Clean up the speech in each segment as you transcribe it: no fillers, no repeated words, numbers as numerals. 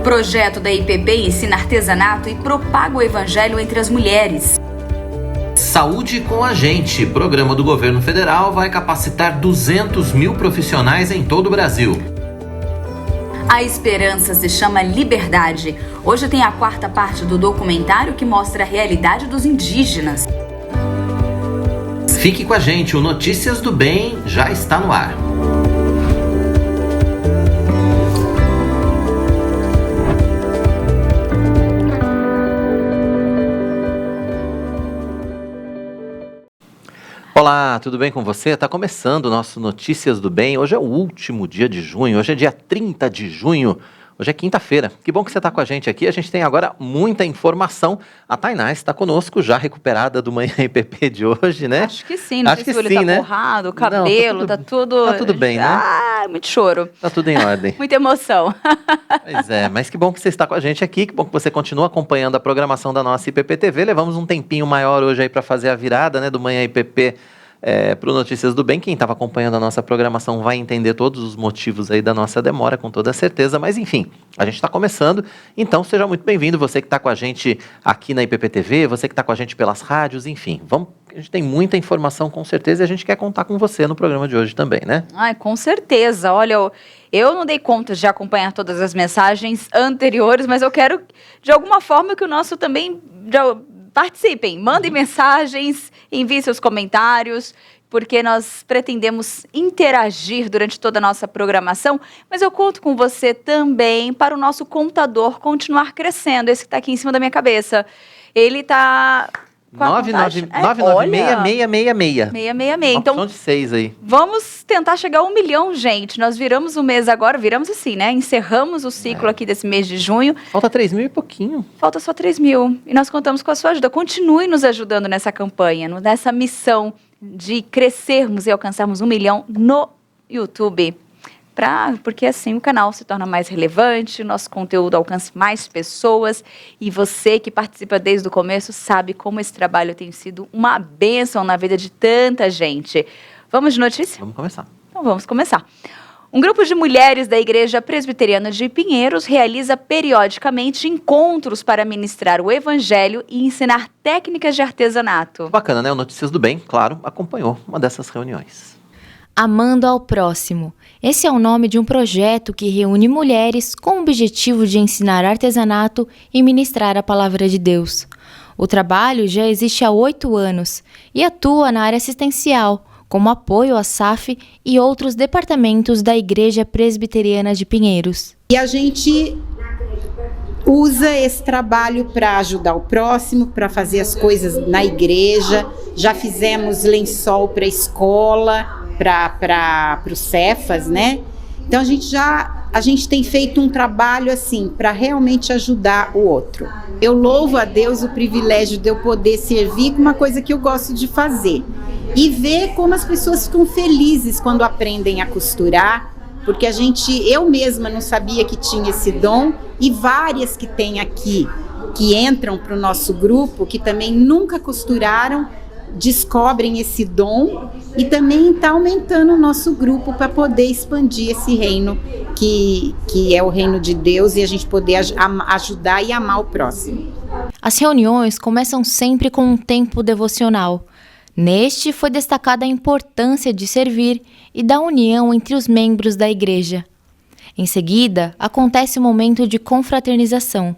Projeto da IPP ensina artesanato e propaga o evangelho entre as mulheres. Saúde com a gente. Programa do governo federal vai capacitar 200 mil profissionais em todo o Brasil. A esperança se chama liberdade. Hoje tem a quarta parte do documentário que mostra a realidade dos indígenas. Fique com a gente, o Notícias do Bem já está no ar. Olá, tudo bem com você? Está começando o nosso Notícias do Bem. Hoje é o último dia de junho, hoje é dia 30 de junho, hoje é quinta-feira. Que bom que você está com a gente aqui, a gente tem agora muita informação. A Tainá está conosco, já recuperada do Manhã IPP de hoje, né? Acho que sim, não sei se ele tá borrado, o cabelo, tá tudo... Tá tudo bem, né? Ah, muito choro. Tá tudo em ordem. Muita emoção. Pois é, mas que bom que você está com a gente aqui, que bom que você continua acompanhando a programação da nossa IPP TV. Levamos um tempinho maior hoje aí para fazer a virada, né, do Manhã IPP para o Notícias do Bem. Quem estava acompanhando a nossa programação vai entender todos os motivos aí da nossa demora, com toda certeza, mas enfim, a gente está começando, então seja muito bem-vindo, você que está com a gente aqui na IPP TV, você que está com a gente pelas rádios, enfim, a gente tem muita informação com certeza e a gente quer contar com você no programa de hoje também, né? Ai, com certeza, olha, eu não dei conta de acompanhar todas as mensagens anteriores, mas eu quero, de alguma forma, que o nosso também... Participem, mandem mensagens, enviem seus comentários, porque nós pretendemos interagir durante toda a nossa programação, mas eu conto com você também para o nosso contador continuar crescendo, esse que está aqui em cima da minha cabeça. Ele está... 9966666. 666. Então, de 6 aí. Vamos tentar chegar a 1 milhão, gente. Nós viramos o mês agora, viramos assim, né? Encerramos o ciclo aqui desse mês de junho. Falta 3 mil e pouquinho. Falta só 3 mil. E nós contamos com a sua ajuda. Continue nos ajudando nessa campanha, nessa missão de crescermos e alcançarmos 1 milhão no YouTube. Porque assim o canal se torna mais relevante, o nosso conteúdo alcança mais pessoas e você que participa desde o começo sabe como esse trabalho tem sido uma bênção na vida de tanta gente. Vamos de notícia? Vamos começar. Então vamos começar. Um grupo de mulheres da Igreja Presbiteriana de Pinheiros realiza periodicamente encontros para ministrar o Evangelho e ensinar técnicas de artesanato. Bacana, né? O Notícias do Bem, claro, acompanhou uma dessas reuniões. Amando ao Próximo. Esse é o nome de um projeto que reúne mulheres com o objetivo de ensinar artesanato e ministrar a palavra de Deus. O trabalho já existe há 8 anos e atua na área assistencial, como apoio à SAF e outros departamentos da Igreja Presbiteriana de Pinheiros. E a gente usa esse trabalho para ajudar o próximo, para fazer as coisas na igreja. Já fizemos lençol para a escola, para os Cefas, né? Então a gente tem feito um trabalho assim para realmente ajudar o outro. Eu louvo a Deus o privilégio de eu poder servir com uma coisa que eu gosto de fazer e ver como as pessoas ficam felizes quando aprendem a costurar, porque eu mesma não sabia que tinha esse dom e várias que tem aqui que entram para o nosso grupo que também nunca costuraram descobrem esse dom e também está aumentando o nosso grupo para poder expandir esse reino que é o reino de Deus e a gente poder ajudar e amar o próximo. As reuniões começam sempre com um tempo devocional. Neste foi destacada a importância de servir e da união entre os membros da igreja. Em seguida, acontece o momento de confraternização.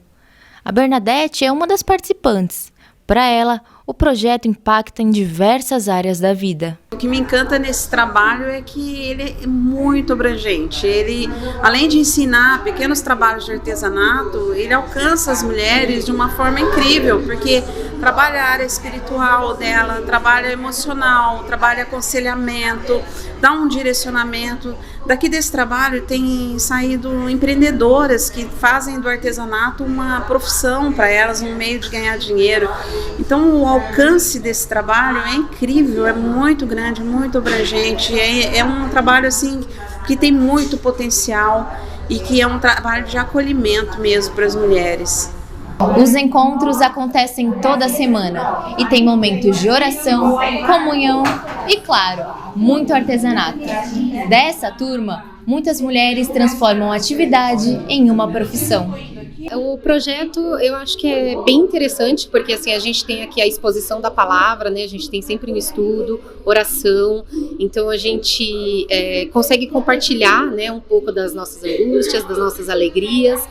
A Bernadette é uma das participantes. Para ela, o projeto impacta em diversas áreas da vida. O que me encanta nesse trabalho é que ele é muito abrangente. Ele, além de ensinar pequenos trabalhos de artesanato, ele alcança as mulheres de uma forma incrível, porque trabalha a área espiritual dela, trabalha emocional, trabalha aconselhamento, dá um direcionamento. Daqui desse trabalho tem saído empreendedoras que fazem do artesanato uma profissão para elas, um meio de ganhar dinheiro. Então o alcance desse trabalho é incrível, é muito grande, muito abrangente, é um trabalho assim que tem muito potencial e que é um trabalho de acolhimento mesmo para as mulheres. Os encontros acontecem toda semana e tem momentos de oração, comunhão e, claro, muito artesanato. Dessa turma, muitas mulheres transformam a atividade em uma profissão. O projeto eu acho que é bem interessante, porque assim, a gente tem aqui a exposição da palavra, né? A gente tem sempre um estudo, oração, então a gente consegue compartilhar, né, um pouco das nossas angústias, das nossas alegrias,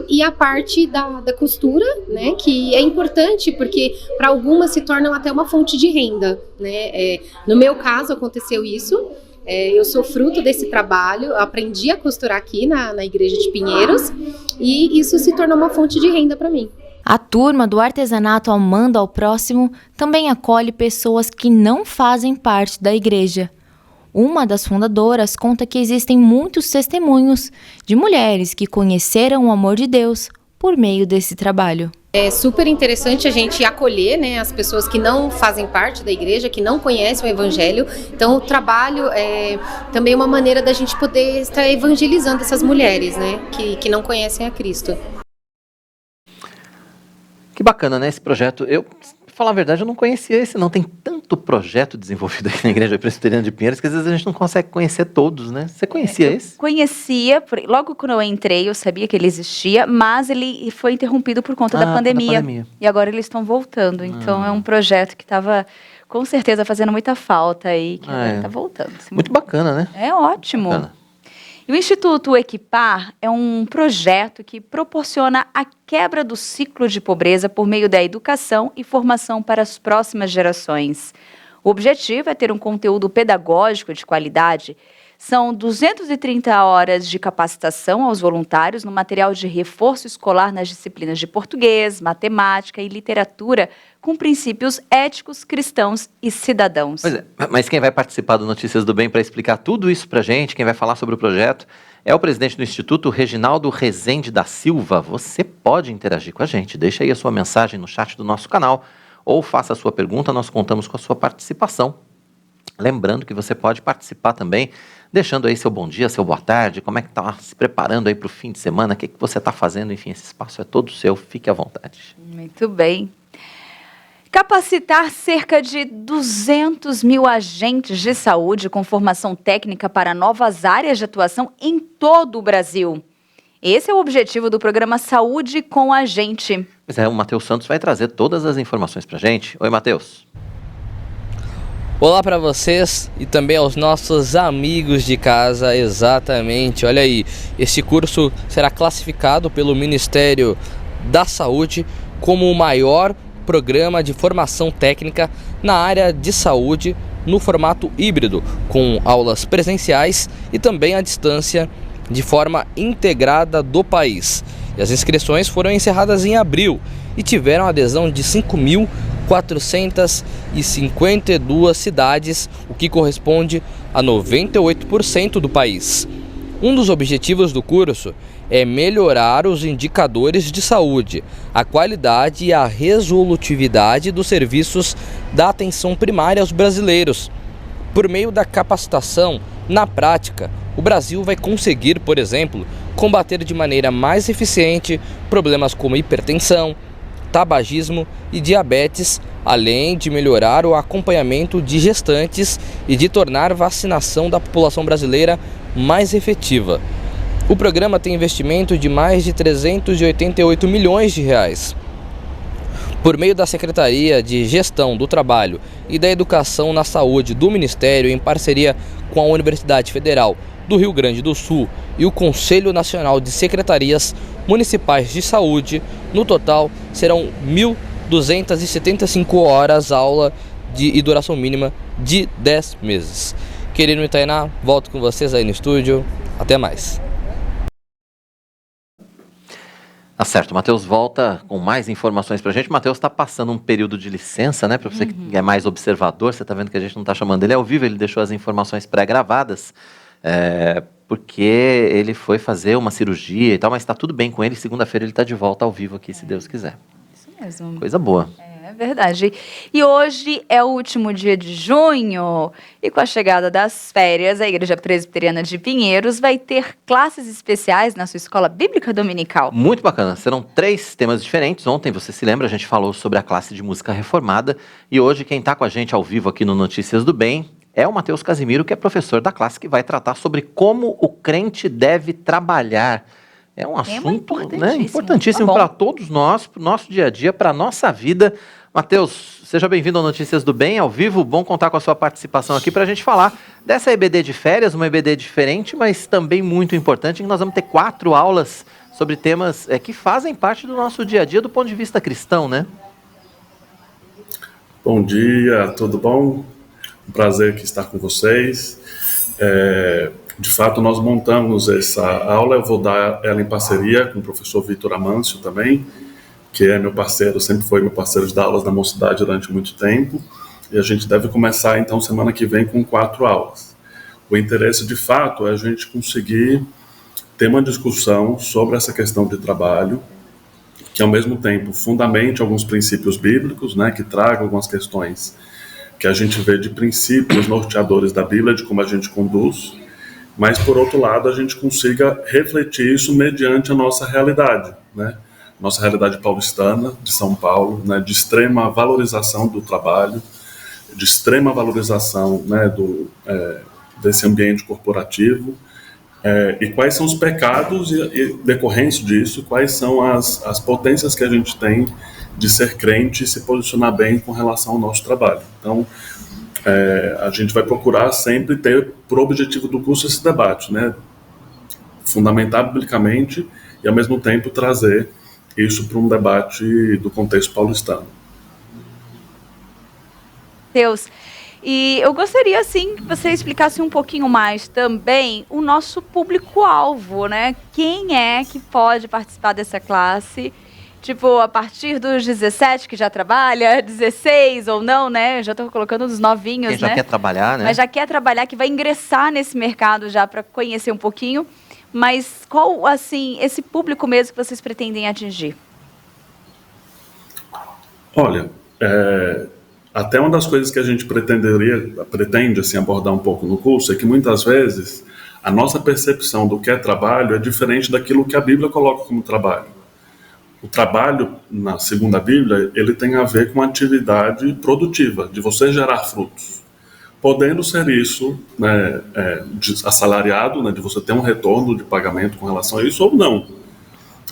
e a parte da costura, né, que é importante porque para algumas se tornam até uma fonte de renda, né? No meu caso aconteceu isso. Eu sou fruto desse trabalho, eu aprendi a costurar aqui na igreja de Pinheiros e isso se tornou uma fonte de renda para mim. A turma do Artesanato Amando ao Próximo também acolhe pessoas que não fazem parte da igreja. Uma das fundadoras conta que existem muitos testemunhos de mulheres que conheceram o amor de Deus por meio desse trabalho. É super interessante a gente acolher, né, as pessoas que não fazem parte da igreja, que não conhecem o evangelho. Então o trabalho é também uma maneira da gente poder estar evangelizando essas mulheres, né, que não conhecem a Cristo. Que bacana, né, esse projeto. Eu, pra falar a verdade, eu não conhecia esse, não. Tem tanto projeto desenvolvido aqui na Igreja Presbiteriana de Pinheiros que às vezes a gente não consegue conhecer todos, né? Você conhecia esse? Conhecia, logo quando eu entrei eu sabia que ele existia, mas ele foi interrompido por conta da pandemia. E agora eles estão voltando, então é um projeto que estava com certeza fazendo muita falta aí, que agora está voltando. Muito bacana, né? É ótimo. Bacana. E o Instituto Equipar é um projeto que proporciona a quebra do ciclo de pobreza por meio da educação e formação para as próximas gerações. O objetivo é ter um conteúdo pedagógico de qualidade. São 230 horas de capacitação aos voluntários no material de reforço escolar nas disciplinas de português, matemática e literatura, com princípios éticos, cristãos e cidadãos. Pois é, mas quem vai participar do Notícias do Bem para explicar tudo isso para a gente, quem vai falar sobre o projeto, é o presidente do Instituto, Reginaldo Rezende da Silva. Você pode interagir com a gente, deixa aí a sua mensagem no chat do nosso canal ou faça a sua pergunta, nós contamos com a sua participação. Lembrando que você pode participar também, deixando aí seu bom dia, seu boa tarde, como é que está se preparando aí para o fim de semana, o que você está fazendo, enfim, esse espaço é todo seu, fique à vontade. Muito bem. Capacitar cerca de 200 mil agentes de saúde com formação técnica para novas áreas de atuação em todo o Brasil. Esse é o objetivo do programa Saúde com a Gente. Pois é, o Matheus Santos vai trazer todas as informações para a gente. Oi, Matheus. Olá para vocês e também aos nossos amigos de casa, exatamente, olha aí, este curso será classificado pelo Ministério da Saúde como o maior programa de formação técnica na área de saúde no formato híbrido, com aulas presenciais e também à distância de forma integrada do país. E as inscrições foram encerradas em abril e tiveram adesão de 5.452 cidades, o que corresponde a 98% do país. Um dos objetivos do curso é melhorar os indicadores de saúde, a qualidade e a resolutividade dos serviços da atenção primária aos brasileiros. Por meio da capacitação, na prática, o Brasil vai conseguir, por exemplo, combater de maneira mais eficiente problemas como hipertensão, tabagismo e diabetes, além de melhorar o acompanhamento de gestantes e de tornar a vacinação da população brasileira mais efetiva. O programa tem investimento de mais de 388 milhões de reais. Por meio da Secretaria de Gestão do Trabalho e da Educação na Saúde do Ministério, em parceria com a Universidade Federal do Rio Grande do Sul e o Conselho Nacional de Secretarias Municipais de Saúde, no total serão 1.275 horas aula e duração mínima de 10 meses. Querido Itainá, volto com vocês aí no estúdio. Até mais. Tá certo, o Matheus volta com mais informações pra gente. O Matheus está passando um período de licença, né? Para você que é mais observador, você tá vendo que a gente não tá chamando ele ao vivo, ele deixou as informações pré-gravadas, porque ele foi fazer uma cirurgia e tal, mas tá tudo bem com ele. Segunda-feira ele tá de volta ao vivo aqui, se Deus quiser. Isso mesmo. Coisa boa. É verdade. E hoje é o último dia de junho e com a chegada das férias, a Igreja Presbiteriana de Pinheiros vai ter classes especiais na sua escola bíblica dominical. Muito bacana. Serão 3 temas diferentes. Ontem, você se lembra, a gente falou sobre a classe de música reformada e hoje quem está com a gente ao vivo aqui no Notícias do Bem é o Matheus Casimiro, que é professor da classe, que vai tratar sobre como o crente deve trabalhar É um Tema assunto, né, importantíssimo. importantíssimo Tá bom. para todos nós, para o nosso dia a dia, para a nossa vida. Matheus, seja bem-vindo ao Notícias do Bem, ao vivo. Bom contar com a sua participação aqui para a gente falar dessa EBD de férias, uma EBD diferente, mas também muito importante, que nós vamos ter 4 aulas sobre temas que fazem parte do nosso dia a dia do ponto de vista cristão, né? Bom dia, tudo bom? Um prazer aqui estar com vocês. De fato, nós montamos essa aula, eu vou dar ela em parceria com o professor Vitor Amâncio também, que é meu parceiro, sempre foi meu parceiro de dar aulas na Mocidade durante muito tempo, e a gente deve começar, então, semana que vem com 4 aulas. O interesse, de fato, é a gente conseguir ter uma discussão sobre essa questão de trabalho, que, ao mesmo tempo, fundamente alguns princípios bíblicos, né, que tragam algumas questões que a gente vê de princípios norteadores da Bíblia, de como a gente conduz, mas, por outro lado, a gente consiga refletir isso mediante a nossa realidade, né? Nossa realidade paulistana, de São Paulo, né? De extrema valorização do trabalho, de extrema valorização, né? Desse ambiente corporativo, e quais são os pecados e decorrência disso, quais são as potências que a gente tem de ser crente e se posicionar bem com relação ao nosso trabalho. Então, a gente vai procurar sempre ter por objetivo do curso esse debate, né? Fundamentar biblicamente e, ao mesmo tempo, trazer isso para um debate do contexto paulistano. Deus. E eu gostaria, assim, que você explicasse um pouquinho mais também o nosso público-alvo, né? Quem é que pode participar dessa classe? Tipo, a partir dos 17 que já trabalha, 16 ou não, né? Já estou colocando os novinhos, Quem já né? quer trabalhar, né? Mas já quer trabalhar, que vai ingressar nesse mercado já para conhecer um pouquinho. Mas qual, assim, esse público mesmo que vocês pretendem atingir? Olha, até uma das coisas que a gente pretende assim, abordar um pouco no curso é que muitas vezes a nossa percepção do que é trabalho é diferente daquilo que a Bíblia coloca como trabalho. O trabalho, segundo a Bíblia, ele tem a ver com a atividade produtiva, de você gerar frutos. Podendo ser isso, né, assalariado, né, de você ter um retorno de pagamento com relação a isso ou não.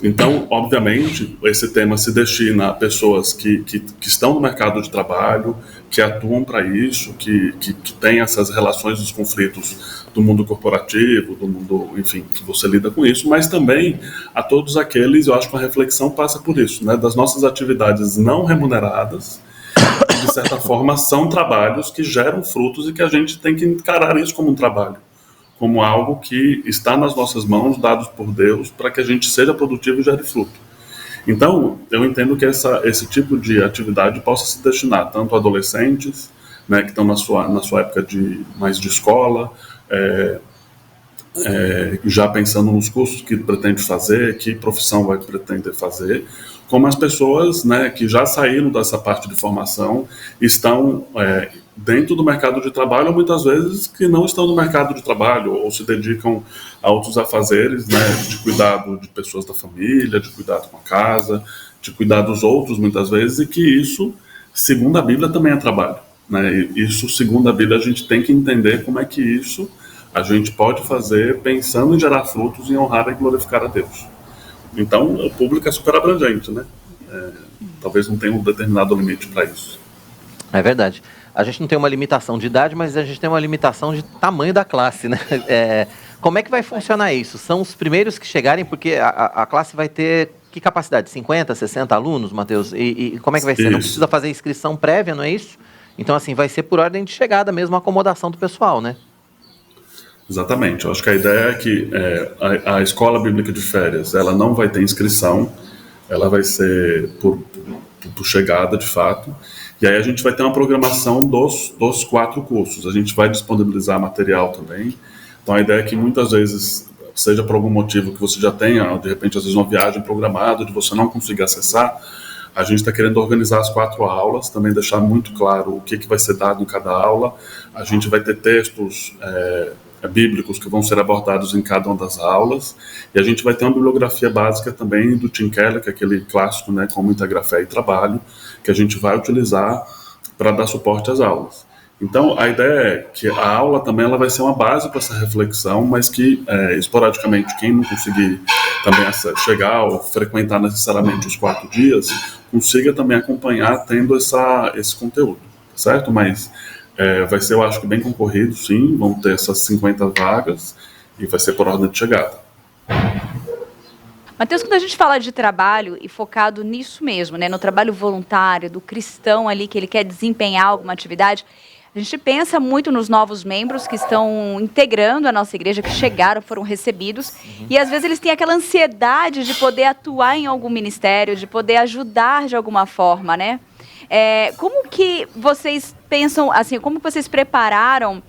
Então, obviamente, esse tema se destina a pessoas que estão no mercado de trabalho, que atuam para isso, que têm essas relações dos conflitos do mundo corporativo, do mundo, enfim, que você lida com isso, mas também a todos aqueles, eu acho que a reflexão passa por isso, né, das nossas atividades não remuneradas, que, de certa forma, são trabalhos que geram frutos e que a gente tem que encarar isso como um trabalho, como algo que está nas nossas mãos, dados por Deus, para que a gente seja produtivo e gere fruto. Então, eu entendo que esse tipo de atividade possa se destinar tanto a adolescentes, né, que estão na sua época mais de escola, já pensando nos cursos que pretende fazer, que profissão vai pretender fazer, como as pessoas, né, que já saíram dessa parte de formação, estão dentro do mercado de trabalho, ou muitas vezes que não estão no mercado de trabalho, ou se dedicam a outros afazeres, né, de cuidado de pessoas da família, de cuidado com a casa, de cuidar dos outros, muitas vezes, e que isso, segundo a Bíblia, também é trabalho, né? Isso, segundo a Bíblia, a gente tem que entender como é que isso a gente pode fazer pensando em gerar frutos e honrar e glorificar a Deus. Então, o público é super abrangente, né? Talvez não tenha um determinado limite para isso. É verdade. A gente não tem uma limitação de idade, mas a gente tem uma limitação de tamanho da classe, né? Como é que vai funcionar isso? São os primeiros que chegarem, porque a classe vai ter que capacidade? 50, 60 alunos, Matheus? E como é que vai ser? Isso. Não precisa fazer inscrição prévia, não é isso? Então, assim, vai ser por ordem de chegada mesmo, a acomodação do pessoal, né? Exatamente. Eu acho que a ideia é que a Escola Bíblica de Férias, ela não vai ter inscrição, ela vai ser por chegada, de fato. E aí a gente vai ter uma programação dos 4 cursos. A gente vai disponibilizar material também. Então a ideia é que muitas vezes, seja por algum motivo que você já tenha, de repente às vezes uma viagem programada, de você não conseguir acessar, a gente está querendo organizar as 4 aulas, também deixar muito claro o que vai ser dado em cada aula. A gente vai ter textos bíblicos que vão ser abordados em cada uma das aulas, e a gente vai ter uma bibliografia básica também do Tim Keller, que é aquele clássico, né, Como Integrar Fé e Trabalho, que a gente vai utilizar para dar suporte às aulas. Então, a ideia é que a aula também ela vai ser uma base para essa reflexão, mas que, esporadicamente, quem não conseguir também chegar ou frequentar necessariamente os 4 dias, consiga também acompanhar tendo esse conteúdo, certo? Mas vai ser, eu acho que bem concorrido, sim, vão ter essas 50 vagas e vai ser por ordem de chegada. Mateus, quando a gente fala de trabalho e focado nisso mesmo, né, no trabalho voluntário, do cristão ali que ele quer desempenhar alguma atividade, a gente pensa muito nos novos membros que estão integrando a nossa igreja, que chegaram, foram recebidos, e às vezes eles têm aquela ansiedade de poder atuar em algum ministério, de poder ajudar de alguma forma, né? Como que vocês pensam, assim, como que vocês prepararam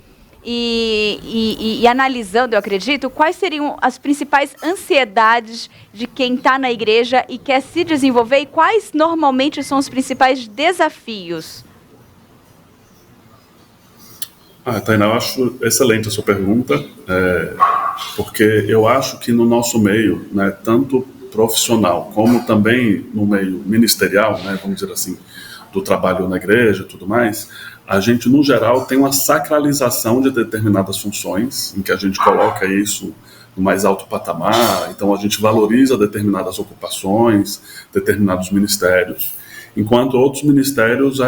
e analisando, eu acredito, quais seriam as principais ansiedades de quem está na igreja e quer se desenvolver, e quais normalmente são os principais desafios? Tainá, eu acho excelente a sua pergunta, porque eu acho que no nosso meio, né, tanto profissional como também no meio ministerial, né, vamos dizer assim, do trabalho na igreja e tudo mais, a gente, no geral, tem uma sacralização de determinadas funções, em que a gente coloca isso no mais alto patamar, então a gente valoriza determinadas ocupações, determinados ministérios. Enquanto outros ministérios,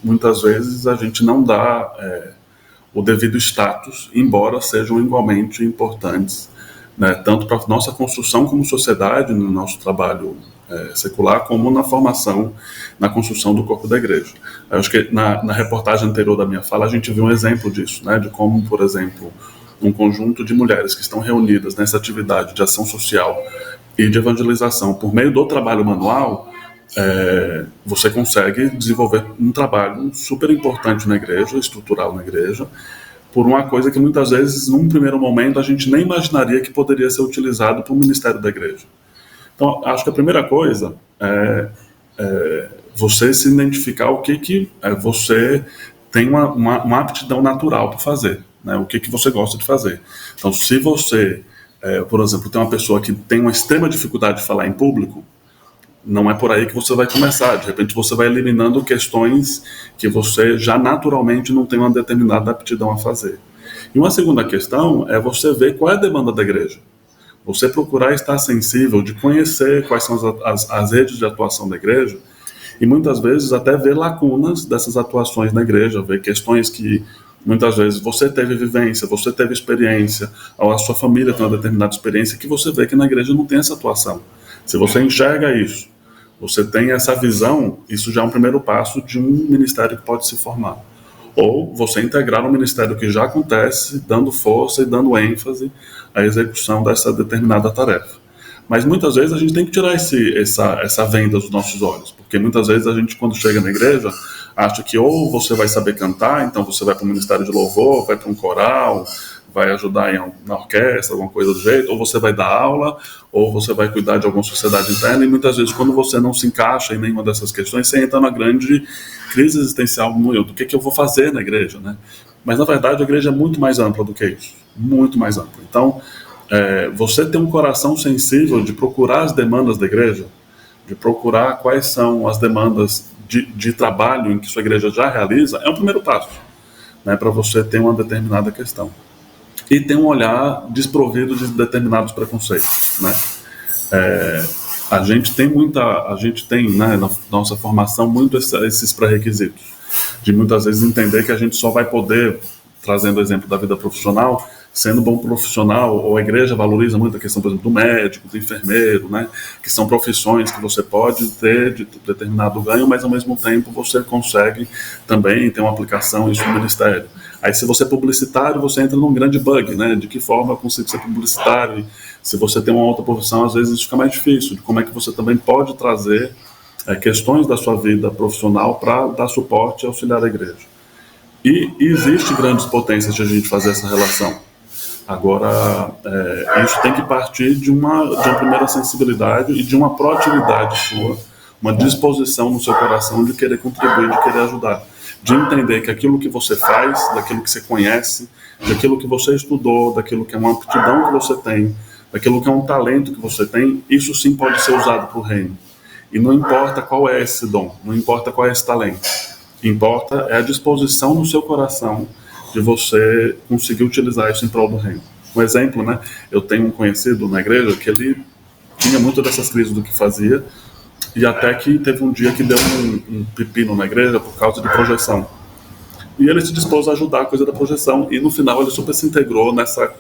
muitas vezes, a gente não dá o devido status, embora sejam igualmente importantes, né, tanto para a nossa construção como sociedade, no nosso trabalho secular, como na formação, na construção do corpo da igreja. Eu acho que na reportagem anterior da minha fala, a gente viu um exemplo disso, né, de como, por exemplo, um conjunto de mulheres que estão reunidas nessa atividade de ação social e de evangelização por meio do trabalho manual, você consegue desenvolver um trabalho super importante na igreja, estrutural na igreja, por uma coisa que muitas vezes, num primeiro momento, a gente nem imaginaria que poderia ser utilizado para o ministério da igreja. Então, acho que a primeira coisa é você se identificar o que você tem uma aptidão natural para fazer, né? O que você gosta de fazer. Então, se você, por exemplo, tem uma pessoa que tem uma extrema dificuldade de falar em público, não é por aí que você vai começar. De repente você vai eliminando questões que você já naturalmente não tem uma determinada aptidão a fazer. E uma segunda questão é você ver qual é a demanda da igreja. Você procurar estar sensível, de conhecer quais são as redes de atuação da igreja, e muitas vezes até ver lacunas dessas atuações na igreja, ver questões que muitas vezes você teve vivência, você teve experiência, ou a sua família tem uma determinada experiência, que você vê que na igreja não tem essa atuação. Se você enxerga isso, você tem essa visão, isso já é um primeiro passo de um ministério que pode se formar. Ou você integrar um ministério que já acontece, dando força e dando ênfase à execução dessa determinada tarefa. Mas muitas vezes a gente tem que tirar essa venda dos nossos olhos, porque muitas vezes a gente, quando chega na igreja, acha que ou você vai saber cantar, então você vai para o ministério de louvor, vai para um coral, vai ajudar na orquestra, alguma coisa do jeito, ou você vai dar aula, ou você vai cuidar de alguma sociedade interna, e muitas vezes quando você não se encaixa em nenhuma dessas questões, você entra na grande crise existencial do que eu vou fazer na igreja, né? Mas na verdade a igreja é muito mais ampla do que isso, muito mais ampla. Então, você ter um coração sensível de procurar as demandas da igreja, de procurar quais são as demandas de trabalho em que sua igreja já realiza, é o primeiro passo, né, para você ter uma determinada questão. E tem um olhar desprovido de determinados preconceitos, né? A gente tem, né, na nossa formação, muito esses pré-requisitos, de muitas vezes entender que a gente só vai poder, trazendo o exemplo da vida profissional, sendo bom profissional, ou a igreja valoriza muito a questão, por exemplo, do médico, do enfermeiro, né, que são profissões que você pode ter de determinado ganho, mas ao mesmo tempo você consegue também ter uma aplicação em seu ministério. Aí, se você é publicitário, você entra num grande bug, né, de que forma eu consigo ser publicitário, e se você tem uma outra profissão, às vezes isso fica mais difícil, de como é que você também pode trazer questões da sua vida profissional para dar suporte e auxiliar a igreja. E existe grandes potências de a gente fazer essa relação. Agora, isso tem que partir de uma primeira sensibilidade e de uma proatividade sua, uma disposição no seu coração de querer contribuir, de querer ajudar, de entender que aquilo que você faz, daquilo que você conhece, daquilo que você estudou, daquilo que é uma aptidão que você tem, daquilo que é um talento que você tem, isso sim pode ser usado para o reino. E não importa qual é esse dom, não importa qual é esse talento, importa é a disposição no seu coração de você conseguir utilizar isso em prol do reino. Um exemplo, né? Eu tenho um conhecido na igreja que ele tinha muito dessas crises do que fazia, e até que teve um dia que deu um pepino na igreja por causa de projeção. E ele se dispôs a ajudar a coisa da projeção, e no final ele super se integrou nessa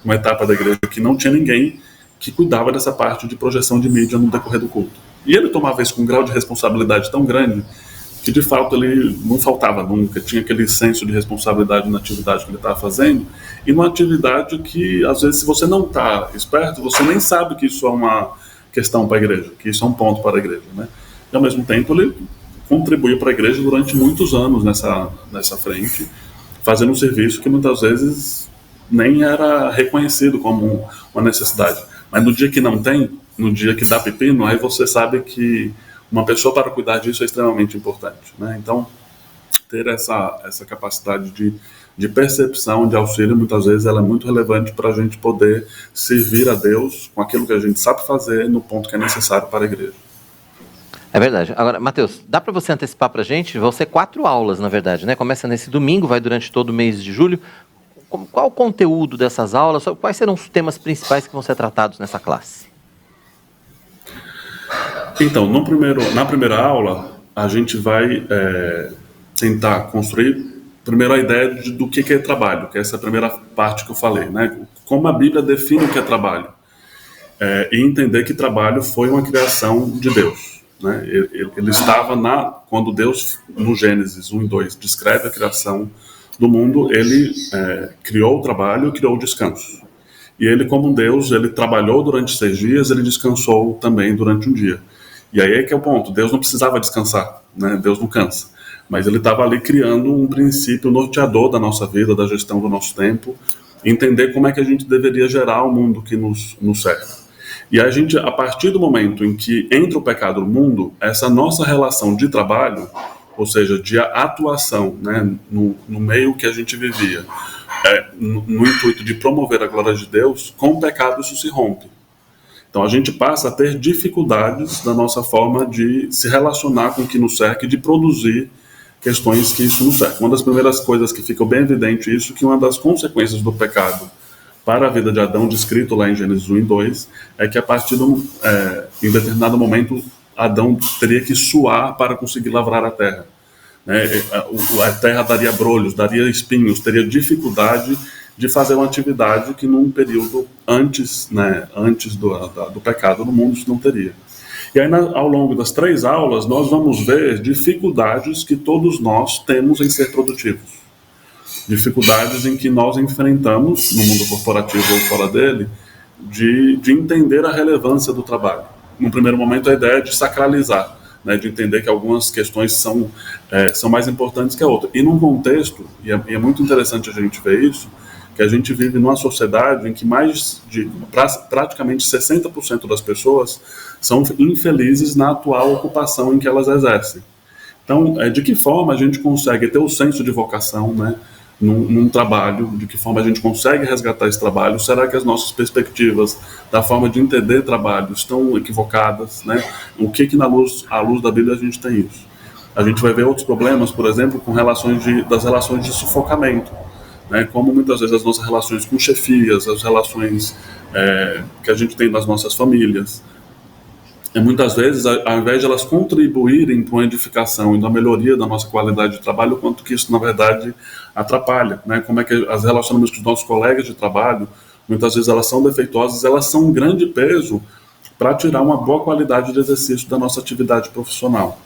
uma etapa da igreja que não tinha ninguém que cuidava dessa parte de projeção de mídia no decorrer do culto. E ele tomava isso com um grau de responsabilidade tão grande que, de fato, ele não faltava nunca, tinha aquele senso de responsabilidade na atividade que ele estava fazendo, e numa atividade que, às vezes, se você não está esperto, você nem sabe que isso é uma questão para a igreja, que isso é um ponto para a igreja, né? E, ao mesmo tempo, ele contribuiu para a igreja durante muitos anos nessa frente, fazendo um serviço que, muitas vezes, nem era reconhecido como uma necessidade. Mas no dia que não tem, no dia que dá pepino, aí você sabe que uma pessoa para cuidar disso é extremamente importante, né? Então, ter essa capacidade de percepção, de auxílio, muitas vezes ela é muito relevante para a gente poder servir a Deus com aquilo que a gente sabe fazer no ponto que é necessário para a igreja. É verdade. Agora, Matheus, dá para você antecipar para a gente? Vão ser 4 aulas, na verdade, né? Começa nesse domingo, vai durante todo o mês de julho. Qual o conteúdo dessas aulas? Quais serão os temas principais que vão ser tratados nessa classe? Então, na primeira aula, a gente vai tentar construir, primeiro, a ideia do que é trabalho, que é essa primeira parte que eu falei, né? Como a Bíblia define o que é trabalho. E entender que trabalho foi uma criação de Deus, né? Ele estava quando Deus, no Gênesis 1 e 2, descreve a criação do mundo, ele criou o trabalho e criou o descanso. E ele, como Deus, ele trabalhou durante 6 dias, ele descansou também durante um dia. E aí é que é o ponto, Deus não precisava descansar, né? Deus não cansa. Mas ele estava ali criando um princípio norteador da nossa vida, da gestão do nosso tempo, entender como é que a gente deveria gerar o mundo que nos cerca. E a gente, a partir do momento em que entra o pecado no mundo, essa nossa relação de trabalho, ou seja, de atuação, né, no meio que a gente vivia, no intuito de promover a glória de Deus, com o pecado isso se rompe. Então a gente passa a ter dificuldades na nossa forma de se relacionar com o que nos cerca e de produzir questões que isso nos cerca. Uma das primeiras coisas que fica bem evidente isso, que uma das consequências do pecado para a vida de Adão, descrito lá em Gênesis 1 e 2, é que a partir em determinado momento, Adão teria que suar para conseguir lavrar a terra. A terra daria brolhos, daria espinhos, teria dificuldade de fazer uma atividade que num período antes do pecado no mundo isso não teria. E aí, ao longo das 3 aulas, nós vamos ver dificuldades que todos nós temos em ser produtivos. Dificuldades em que nós enfrentamos, no mundo corporativo ou fora dele, de entender a relevância do trabalho. No primeiro momento, a ideia é de sacralizar, né, de entender que algumas questões são mais importantes que a outra. E num contexto, e é muito interessante a gente ver isso, que a gente vive numa sociedade em que praticamente 60% das pessoas são infelizes na atual ocupação em que elas exercem. Então, de que forma a gente consegue ter o senso de vocação, né, num trabalho, de que forma a gente consegue resgatar esse trabalho? Será que as nossas perspectivas da forma de entender trabalho estão equivocadas, né? O que à luz da Bíblia a gente tem isso? A gente vai ver outros problemas, por exemplo, com das relações de sufocamento, né? Como muitas vezes as nossas relações com chefias, as relações que a gente tem nas nossas famílias, muitas vezes, ao invés de elas contribuírem para uma edificação e uma melhoria da nossa qualidade de trabalho, o quanto que isso, na verdade, atrapalha, né? Como é que as relações com os nossos colegas de trabalho, muitas vezes elas são defeituosas, elas são um grande peso para tirar uma boa qualidade de exercício da nossa atividade profissional.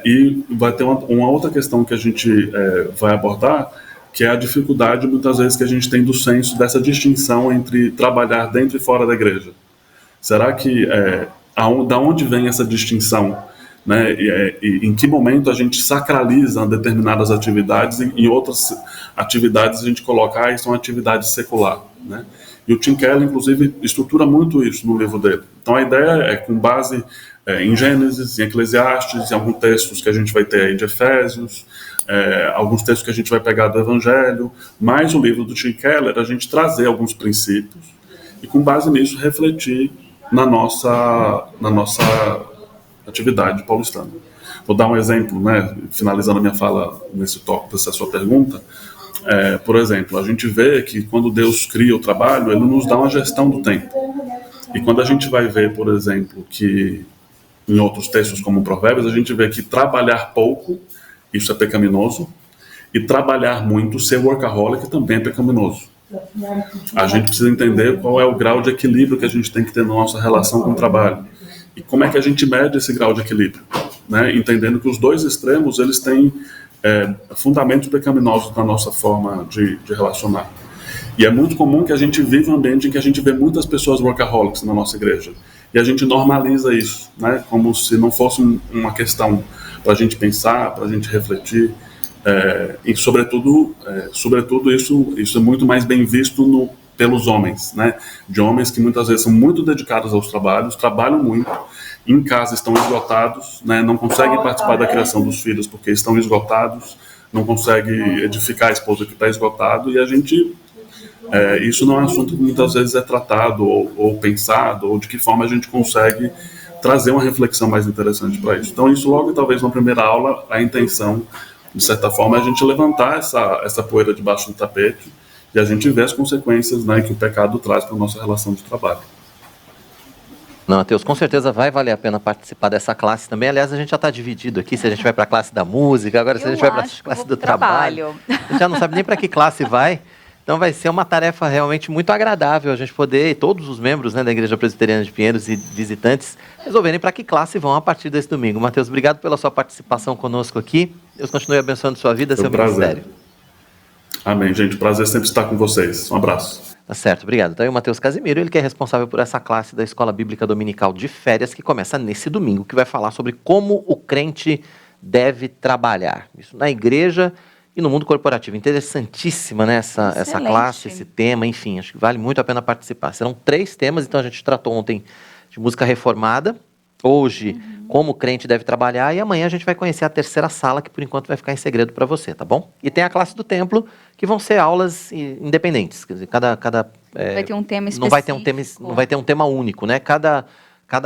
E vai ter uma outra questão que a gente vai abordar, que é a dificuldade, muitas vezes, que a gente tem do senso dessa distinção entre trabalhar dentro e fora da igreja. Será que da onde vem essa distinção, né? E em que momento a gente sacraliza determinadas atividades e em outras atividades a gente coloca isso é uma atividade secular, né? E o Tim Keller, inclusive, estrutura muito isso no livro dele. Então a ideia é com base em Gênesis, em Eclesiastes, em alguns textos que a gente vai ter aí de Efésios, alguns textos que a gente vai pegar do Evangelho, mais o livro do Tim Keller, a gente trazer alguns princípios e com base nisso refletir na nossa atividade paulistana. Vou dar um exemplo, né, finalizando a minha fala nesse tópico, dessa sua pergunta. Por exemplo, a gente vê que quando Deus cria o trabalho, Ele nos dá uma gestão do tempo. E quando a gente vai ver, por exemplo, que em outros textos como Provérbios, a gente vê que trabalhar pouco, isso é pecaminoso, e trabalhar muito, ser workaholic, também é pecaminoso. A gente precisa entender qual é o grau de equilíbrio que a gente tem que ter na nossa relação com o trabalho. E como é que a gente mede esse grau de equilíbrio, né? Entendendo que os dois extremos, eles têm fundamentos pecaminosos na nossa forma de relacionar. E é muito comum que a gente viva um ambiente em que a gente vê muitas pessoas workaholics na nossa igreja. E a gente normaliza isso, né? Como se não fosse uma questão para a gente pensar, para a gente refletir. E sobretudo isso é muito mais bem visto pelos homens, né? De homens que muitas vezes são muito dedicados aos trabalhos, trabalham muito, em casa estão esgotados, né? Não conseguem participar da criação dos filhos porque estão esgotados, não conseguem edificar a esposa que está esgotado, e a gente... isso não é um assunto que muitas vezes é tratado ou pensado, ou de que forma a gente consegue trazer uma reflexão mais interessante para isso. Então isso logo, talvez na primeira aula, a intenção, de certa forma, é a gente levantar essa poeira debaixo do tapete e a gente ver as consequências, né, que o pecado traz para a nossa relação de trabalho. Não, Matheus, com certeza vai valer a pena participar dessa classe também. Aliás, a gente já está dividido aqui, se a gente vai para a classe da música, agora se a gente vai para a classe do trabalho. A gente já não sabe nem para que classe vai. Então vai ser uma tarefa realmente muito agradável a gente poder, todos os membros, né, da Igreja Presbiteriana de Pinheiros e visitantes, resolverem para que classe vão a partir desse domingo. Matheus, obrigado pela sua participação conosco aqui. Deus continue abençoando sua vida, seu ministério. Amém, gente. Prazer sempre estar com vocês. Um abraço. Tá certo, obrigado. Então, o Matheus Casimiro, ele que é responsável por essa classe da Escola Bíblica Dominical de Férias, que começa nesse domingo, que vai falar sobre como o crente deve trabalhar. Isso na igreja e no mundo corporativo. Interessantíssima, né, essa classe, esse tema, enfim, acho que vale muito a pena participar. Serão 3 temas, então a gente tratou ontem de música reformada, hoje como o crente deve trabalhar, e amanhã a gente vai conhecer a terceira sala, que por enquanto vai ficar em segredo para você, tá bom? E tem a classe do templo, que vão ser aulas independentes, quer dizer, vai ter um tema específico. Não vai ter um tema único, né? Cada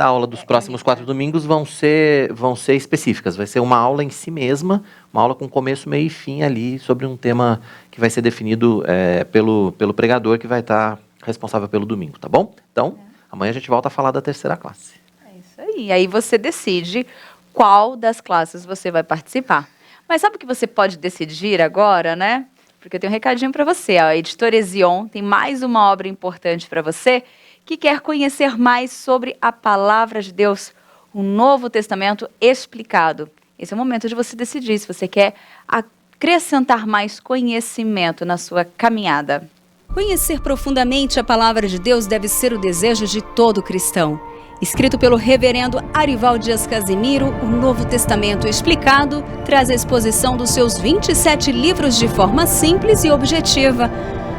aula dos próximos 4 domingos vão ser específicas. Vai ser uma aula em si mesma, uma aula com começo, meio e fim ali, sobre um tema que vai ser definido pelo pregador, que vai estar responsável pelo domingo, tá bom? Então, amanhã a gente volta a falar da terceira classe. É isso aí. Aí você decide qual das classes você vai participar. Mas sabe o que você pode decidir agora, né? Porque eu tenho um recadinho para você. A editora Ezion tem mais uma obra importante para você que quer conhecer mais sobre a Palavra de Deus, o Novo Testamento explicado. Esse é o momento de você decidir se você quer acrescentar mais conhecimento na sua caminhada. Conhecer profundamente a Palavra de Deus deve ser o desejo de todo cristão. Escrito pelo reverendo Arival Dias Casimiro, o Novo Testamento explicado traz a exposição dos seus 27 livros de forma simples e objetiva.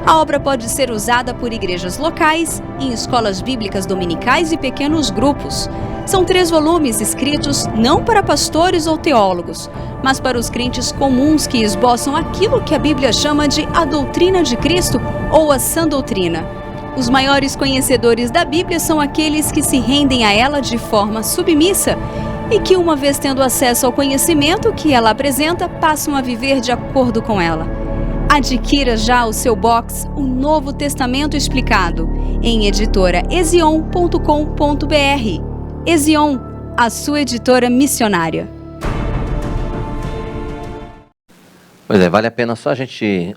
A obra pode ser usada por igrejas locais, em escolas bíblicas dominicais e pequenos grupos. São 3 volumes escritos não para pastores ou teólogos, mas para os crentes comuns que esboçam aquilo que a Bíblia chama de a doutrina de Cristo ou a sã doutrina. Os maiores conhecedores da Bíblia são aqueles que se rendem a ela de forma submissa e que, uma vez tendo acesso ao conhecimento que ela apresenta, passam a viver de acordo com ela. Adquira já o seu box O Novo Testamento Explicado em editoraezion.com.br. Ezion, a sua editora missionária. Pois é, vale a pena só a gente...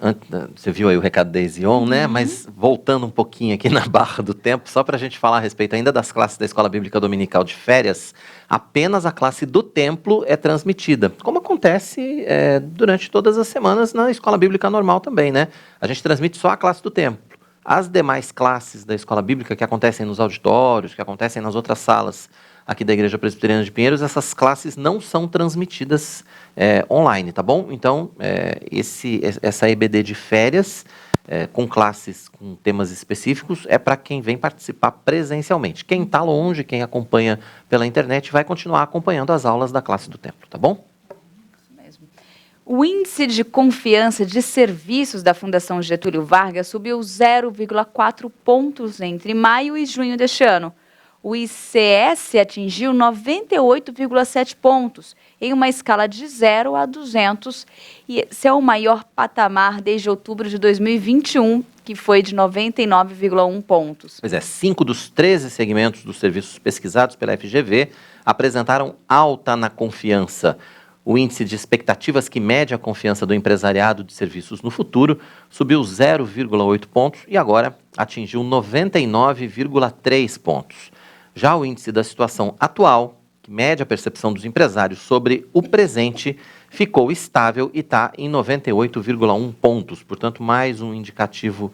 Você viu aí o recado da Ezion, né? Mas voltando um pouquinho aqui na barra do tempo, só para a gente falar a respeito ainda das classes da Escola Bíblica Dominical de Férias, apenas a classe do templo é transmitida, como acontece durante todas as semanas na Escola Bíblica normal também, né? A gente transmite só a classe do templo. As demais classes da Escola Bíblica que acontecem nos auditórios, que acontecem nas outras salas aqui da Igreja Presbiteriana de Pinheiros, essas classes não são transmitidas online, tá bom? Então, essa EBD de férias, com classes com temas específicos, é para quem vem participar presencialmente. Quem está longe, quem acompanha pela internet, vai continuar acompanhando as aulas da classe do templo, tá bom? O índice de confiança de serviços da Fundação Getúlio Vargas subiu 0,4 pontos entre maio e junho deste ano. o ICS atingiu 98,7 pontos, em uma escala de 0 a 200, e esse é o maior patamar desde outubro de 2021, que foi de 99,1 pontos. Pois é, 5 dos 13 segmentos dos serviços pesquisados pela FGV apresentaram alta na confiança. O índice de expectativas que mede a confiança do empresariado de serviços no futuro subiu 0,8 pontos e agora atingiu 99,3 pontos. Já o índice da situação atual, que mede a percepção dos empresários sobre o presente, ficou estável e está em 98,1 pontos. Portanto, mais um indicativo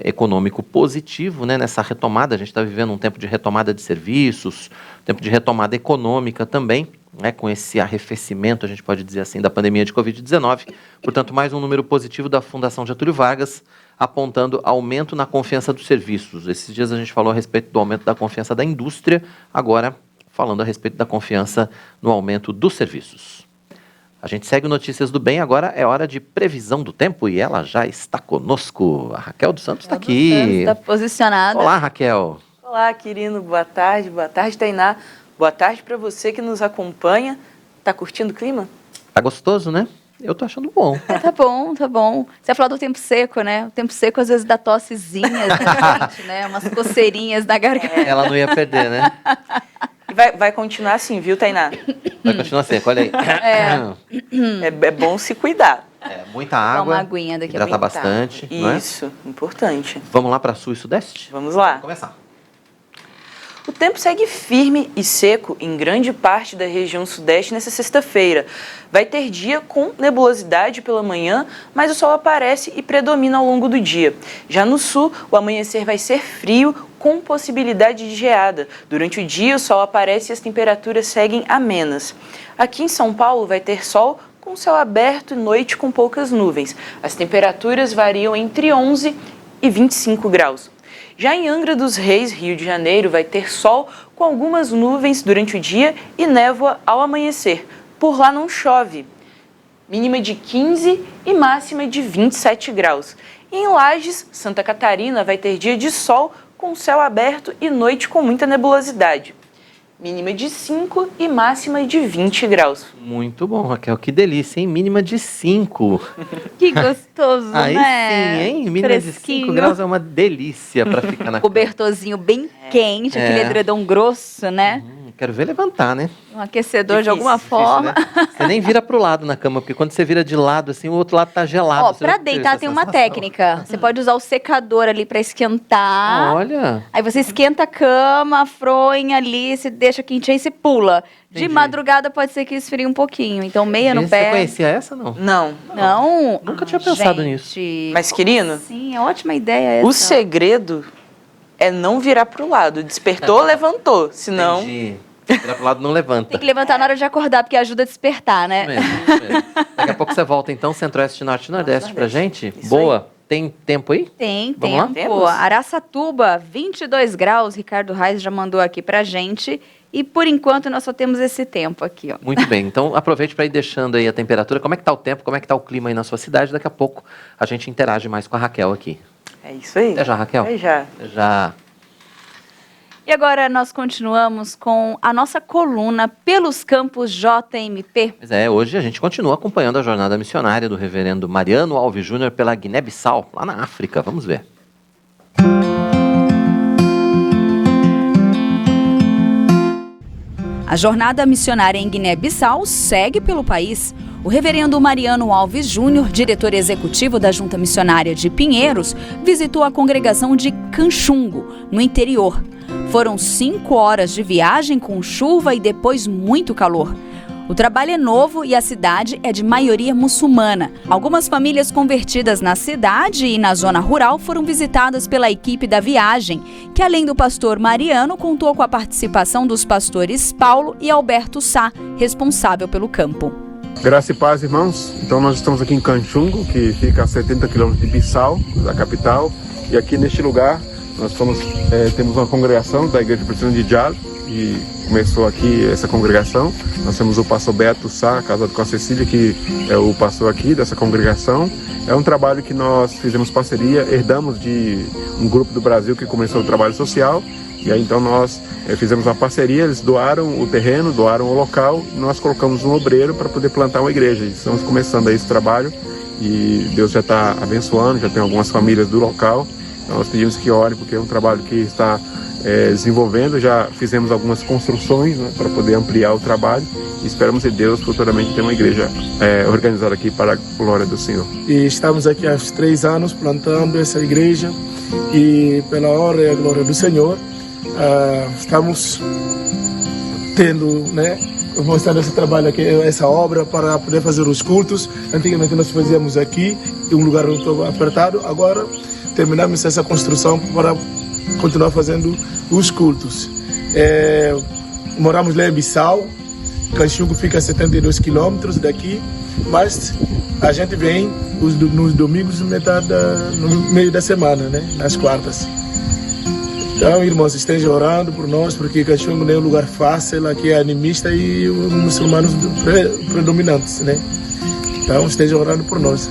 econômico positivo, né, nessa retomada. A gente está vivendo um tempo de retomada de serviços, tempo de retomada econômica também, né, com esse arrefecimento, a gente pode dizer assim, da pandemia de Covid-19. Portanto, mais um número positivo da Fundação Getúlio Vargas, apontando aumento na confiança dos serviços. Esses dias a gente falou a respeito do aumento da confiança da indústria, agora falando a respeito da confiança no aumento dos serviços. A gente segue o Notícias do Bem, agora é hora de previsão do tempo e ela já está conosco. A Raquel dos Santos está aqui. Está posicionada. Olá, Raquel. Olá, Quirino, boa tarde, Tainá. Boa tarde para você que nos acompanha. Tá curtindo o clima? Tá gostoso, né? Eu tô achando bom. Tá bom, tá bom. Você ia falar do tempo seco, né? O tempo seco às vezes dá tossezinhas na gente, né? Umas coceirinhas na garganta. Ela não ia perder, né? E vai continuar assim, viu, Tainá? Vai continuar seco, olha aí. É bom se cuidar. Muita água, uma aguinha daqui a hidratar pouco. bastante. Não é? Isso, importante. Vamos lá para Sul e Sudeste? Vamos lá. Vamos começar. O tempo segue firme e seco em grande parte da região sudeste nessa sexta-feira. Vai ter dia com nebulosidade pela manhã, mas o sol aparece e predomina ao longo do dia. Já no sul, o amanhecer vai ser frio, com possibilidade de geada. Durante o dia, o sol aparece e as temperaturas seguem amenas. Aqui em São Paulo, vai ter sol com céu aberto e noite com poucas nuvens. As temperaturas variam entre 11 e 25 graus. Já em Angra dos Reis, Rio de Janeiro, vai ter sol com algumas nuvens durante o dia e névoa ao amanhecer. Por lá não chove. Mínima de 15 e máxima de 27 graus. E em Lages, Santa Catarina, vai ter dia de sol com céu aberto e noite com muita nebulosidade. Mínima de 5 e máxima de 20 graus. Muito bom, Raquel. Que delícia, hein? Mínima de 5. Que gostoso, Aí né? sim, hein? Mínima de 5 graus é uma delícia para ficar na cama. Cobertorzinho bem quente, aquele edredom grosso, né? Quero ver levantar, né? Um aquecedor de alguma forma. Né? Você nem vira pro lado na cama, porque quando você vira de lado, assim, o outro lado tá gelado. Ó, pra deitar tem uma técnica. Você pode usar o secador ali pra esquentar. Olha! Aí você esquenta a cama, a fronha ali, se deixa quentinha e se pula. De madrugada pode ser que esfrie um pouquinho. Então, meia no pé. Você conhecia essa, não? Não. Nunca tinha pensado nisso. Mas, Quirino? Sim, é ótima ideia essa. O segredo é não virar pro lado. Despertou, levantou. Senão... Entendi. Virar pro lado não levanta. Tem que levantar na hora de acordar, porque ajuda a despertar, né? Isso mesmo. Daqui a pouco você volta, então, Centro-Oeste, Norte e Nordeste pra gente. Isso Boa. aí. Tem tempo aí? Tem Vamos lá? tempo. Araçatuba, 22 graus. Ricardo Reis já mandou aqui pra gente. E, por enquanto, nós só temos esse tempo aqui, ó. Muito bem. Então, aproveite para ir deixando aí a temperatura. Como é que tá o tempo? Como é que tá o clima aí na sua cidade? Daqui a pouco a gente interage mais com a Raquel aqui. É isso aí. Até já, Raquel. Até já. Até já. E agora nós continuamos com a nossa coluna Pelos Campos JMP. Pois é, hoje a gente continua acompanhando a jornada missionária do reverendo Mariano Alves Júnior pela Guiné-Bissau, lá na África. Vamos ver. A jornada missionária em Guiné-Bissau segue pelo país. O reverendo Mariano Alves Júnior, diretor executivo da Junta Missionária de Pinheiros, visitou a congregação de Canchungo, no interior. Foram 5 horas de viagem com chuva e depois muito calor. O trabalho é novo e a cidade é de maioria muçulmana. Algumas famílias convertidas na cidade e na zona rural foram visitadas pela equipe da viagem, que além do pastor Mariano, contou com a participação dos pastores Paulo e Alberto Sá, responsável pelo campo. Graça e paz, irmãos. Então nós estamos aqui em Canchungo, que fica a 70 quilômetros de Bissau, da capital. E aqui neste lugar nós temos uma congregação da Igreja Presbiteriana de Djalo. e começou aqui essa congregação. Nós temos o pastor Beto Sá, casado com a Cecília, que é o pastor aqui dessa congregação. É um trabalho que nós fizemos parceria, herdamos de um grupo do Brasil que começou o trabalho social. E aí então nós fizemos uma parceria, eles doaram o terreno, doaram o local, e nós colocamos um obreiro para poder plantar uma igreja. E estamos começando aí esse trabalho e Deus já está abençoando, já tem algumas famílias do local. Então nós pedimos que orem, porque é um trabalho que está desenvolvendo, já fizemos algumas construções, né, para poder ampliar o trabalho e esperamos em Deus futuramente ter uma igreja organizada aqui para a glória do Senhor. E estamos aqui há 3 anos plantando essa igreja e pela honra e a glória do Senhor estamos tendo, né, mostrando esse trabalho aqui, essa obra para poder fazer os cultos. Antigamente nós fazíamos aqui em um lugar muito apertado, agora terminamos essa construção para continuar fazendo os cultos. Moramos lá em Bissau, Canchungo fica a 72 quilômetros daqui, mas a gente vem nos domingos no meio da semana, né? Nas quartas. Então, irmãos, estejam orando por nós, porque Canchungo não é um lugar fácil, aqui é animista e os muçulmanos predominantes, né? Então, estejam orando por nós.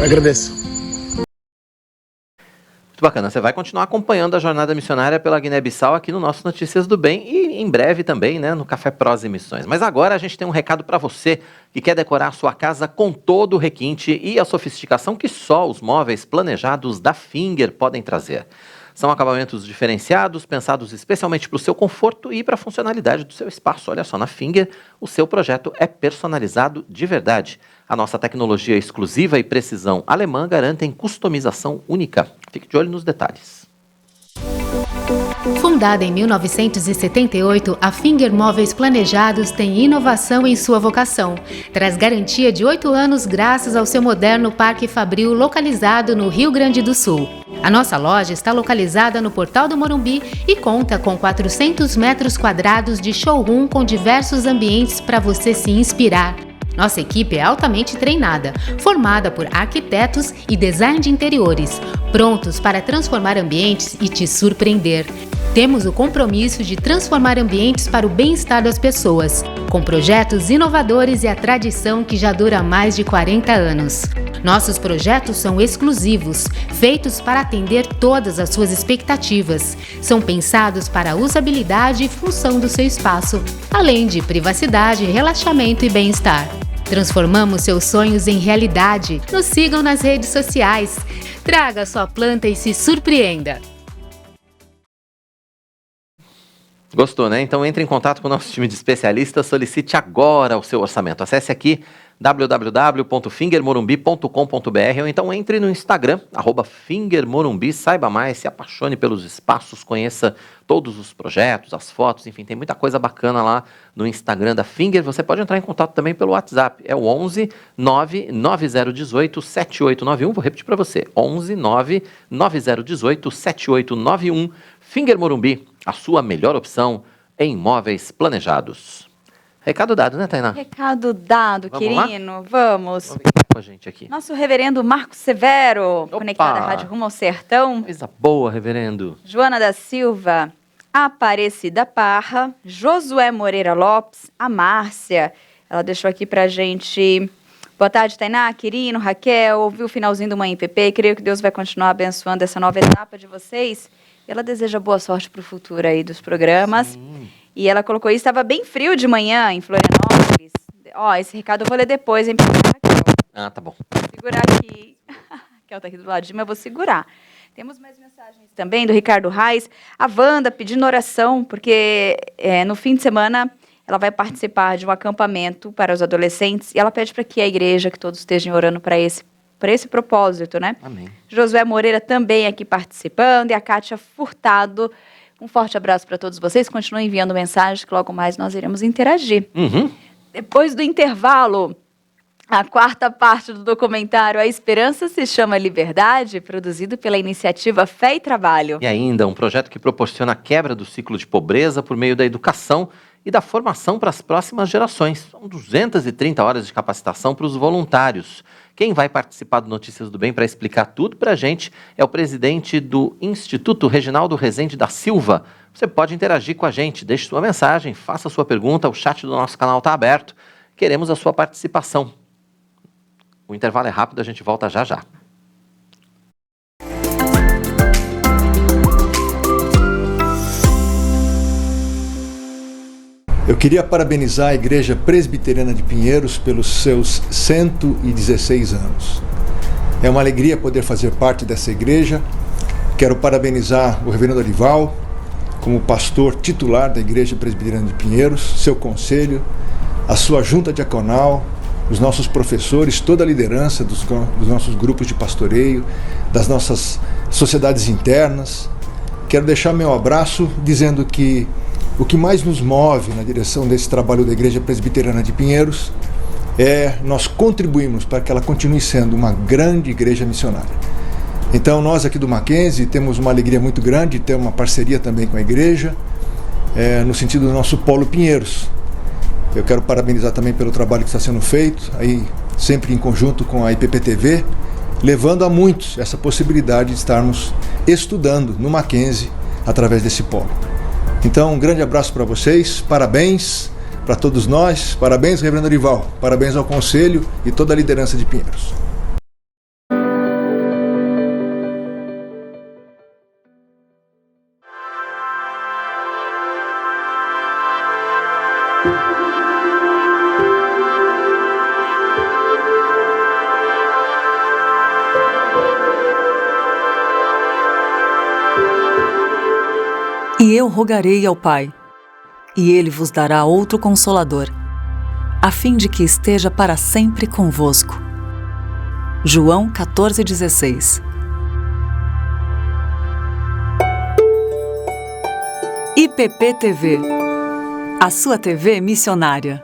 Agradeço. Bacana, você vai continuar acompanhando a jornada missionária pela Guiné-Bissau aqui no nosso Notícias do Bem e em breve também, né, no Café Prosa e Missões. Mas agora a gente tem um recado para você que quer decorar a sua casa com todo o requinte e a sofisticação que só os móveis planejados da Finger podem trazer. São acabamentos diferenciados, pensados especialmente para o seu conforto e para a funcionalidade do seu espaço. Olha só, na Finger, o seu projeto é personalizado de verdade. A nossa tecnologia exclusiva e precisão alemã garantem customização única. Fique de olho nos detalhes. Fundada em 1978, a Finger Móveis Planejados tem inovação em sua vocação. Traz garantia de 8 anos graças ao seu moderno Parque Fabril localizado no Rio Grande do Sul. A nossa loja está localizada no Portal do Morumbi e conta com 400 metros quadrados de showroom com diversos ambientes para você se inspirar. Nossa equipe é altamente treinada, formada por arquitetos e design de interiores, prontos para transformar ambientes e te surpreender. Temos o compromisso de transformar ambientes para o bem-estar das pessoas, com projetos inovadores e a tradição que já dura mais de 40 anos. Nossos projetos são exclusivos, feitos para atender todas as suas expectativas. São pensados para a usabilidade e função do seu espaço, além de privacidade, relaxamento e bem-estar. Transformamos seus sonhos em realidade. Nos sigam nas redes sociais. Traga sua planta e se surpreenda. Gostou, né? Então entre em contato com o nosso time de especialistas, solicite agora o seu orçamento. Acesse aqui www.fingermorumbi.com.br ou então entre no Instagram, @fingermorumbi, saiba mais, se apaixone pelos espaços, conheça todos os projetos, as fotos, enfim, tem muita coisa bacana lá no Instagram da Finger. Você pode entrar em contato também pelo WhatsApp, é o 11 99018 7891, vou repetir para você, 11 99018 7891, Finger Morumbi, a sua melhor opção em imóveis planejados. Recado dado, né, Tainá? Recado dado, querido. Vamos. Vamos com a gente aqui. Nosso reverendo Marcos Severo, conectado à Rádio Rumo ao Sertão. Coisa boa, reverendo. Joana da Silva, Aparecida Parra, Josué Moreira Lopes, a Márcia. Ela deixou aqui pra gente. Boa tarde, Tainá, Quirino, Raquel. Ouvi o finalzinho do Manhã PP. Creio que Deus vai continuar abençoando essa nova etapa de vocês. Ela deseja boa sorte pro futuro aí dos programas. Sim. E ela colocou isso, estava bem frio de manhã em Florianópolis. Ó, esse recado eu vou ler depois, hein, Raquel. Ah, tá bom. Vou segurar aqui. Raquel tá aqui do lado de mim, eu vou segurar. Temos mais mensagens também do Ricardo Reis. A Wanda pedindo oração, porque no fim de semana ela vai participar de um acampamento para os adolescentes e ela pede para que a igreja, que todos estejam orando para esse propósito, né? Amém. Josué Moreira também aqui participando e a Kátia Furtado. Um forte abraço para todos vocês. Continuem enviando mensagens que logo mais nós iremos interagir. Uhum. Depois do intervalo, a quarta parte do documentário A Esperança se Chama Liberdade, produzido pela iniciativa Fé e Trabalho. E ainda um projeto que proporciona a quebra do ciclo de pobreza por meio da educação e da formação para as próximas gerações. São 230 horas de capacitação para os voluntários. Quem vai participar do Notícias do Bem para explicar tudo para a gente é o presidente do Instituto Reginaldo Rezende da Silva, você pode interagir com a gente. Deixe sua mensagem, faça sua pergunta, o chat do nosso canal está aberto. Queremos a sua participação. O intervalo é rápido, a gente volta já já. Eu queria parabenizar a Igreja Presbiteriana de Pinheiros pelos seus 116 anos. É uma alegria poder fazer parte dessa igreja. Quero parabenizar o reverendo Arival, como pastor titular da Igreja Presbiteriana de Pinheiros, seu conselho, a sua junta diaconal, os nossos professores, toda a liderança dos nossos grupos de pastoreio, das nossas sociedades internas. Quero deixar meu abraço dizendo que o que mais nos move na direção desse trabalho da Igreja Presbiteriana de Pinheiros é nós contribuirmos para que ela continue sendo uma grande igreja missionária. Então nós aqui do Mackenzie temos uma alegria muito grande de ter uma parceria também com a igreja, no sentido do nosso Polo Pinheiros. Eu quero parabenizar também pelo trabalho que está sendo feito, aí sempre em conjunto com a IPPTV, levando a muitos essa possibilidade de estarmos estudando no Mackenzie através desse polo. Então, um grande abraço para vocês, parabéns para todos nós, parabéns, reverendo Arival, parabéns ao Conselho e toda a liderança de Pinheiros. E eu rogarei ao Pai, e Ele vos dará outro Consolador, a fim de que esteja para sempre convosco. João 14,16. IPPTV, a sua TV missionária.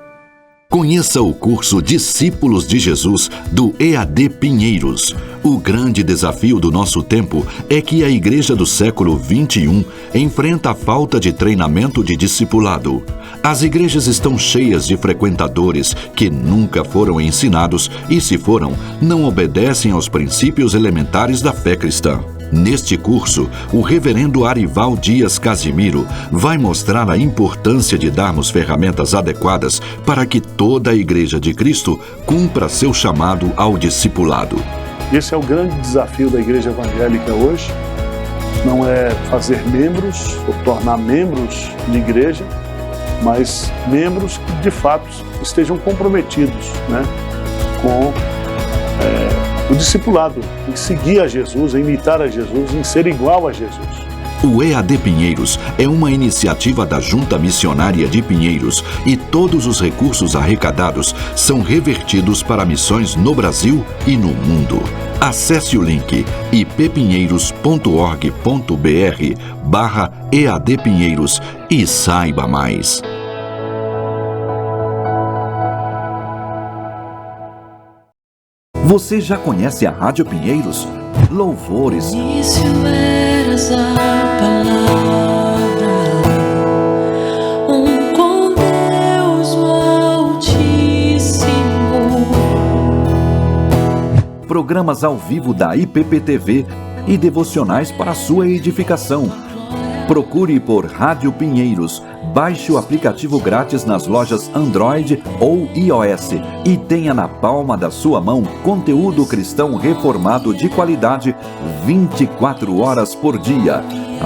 Conheça o curso Discípulos de Jesus do EAD Pinheiros. O grande desafio do nosso tempo é que a igreja do século XXI enfrenta a falta de treinamento de discipulado. As igrejas estão cheias de frequentadores que nunca foram ensinados e, se foram, não obedecem aos princípios elementares da fé cristã. Neste curso, o reverendo Arival Dias Casimiro vai mostrar a importância de darmos ferramentas adequadas para que toda a Igreja de Cristo cumpra seu chamado ao discipulado. Esse é o grande desafio da Igreja Evangélica hoje, não é fazer membros ou tornar membros de igreja, mas membros que de fato estejam comprometidos, com o discipulado, em seguir a Jesus, em imitar a Jesus, em ser igual a Jesus. O EAD Pinheiros é uma iniciativa da Junta Missionária de Pinheiros e todos os recursos arrecadados são revertidos para missões no Brasil e no mundo. Acesse o link ippinheiros.org.br/EAD Pinheiros e saiba mais. Você já conhece a Rádio Pinheiros? Louvores, com Deus Altíssimo. Programas ao vivo da IPPTV e devocionais para sua edificação. Procure por Rádio Pinheiros, baixe o aplicativo grátis nas lojas Android ou iOS e tenha na palma da sua mão conteúdo cristão reformado de qualidade 24 horas por dia.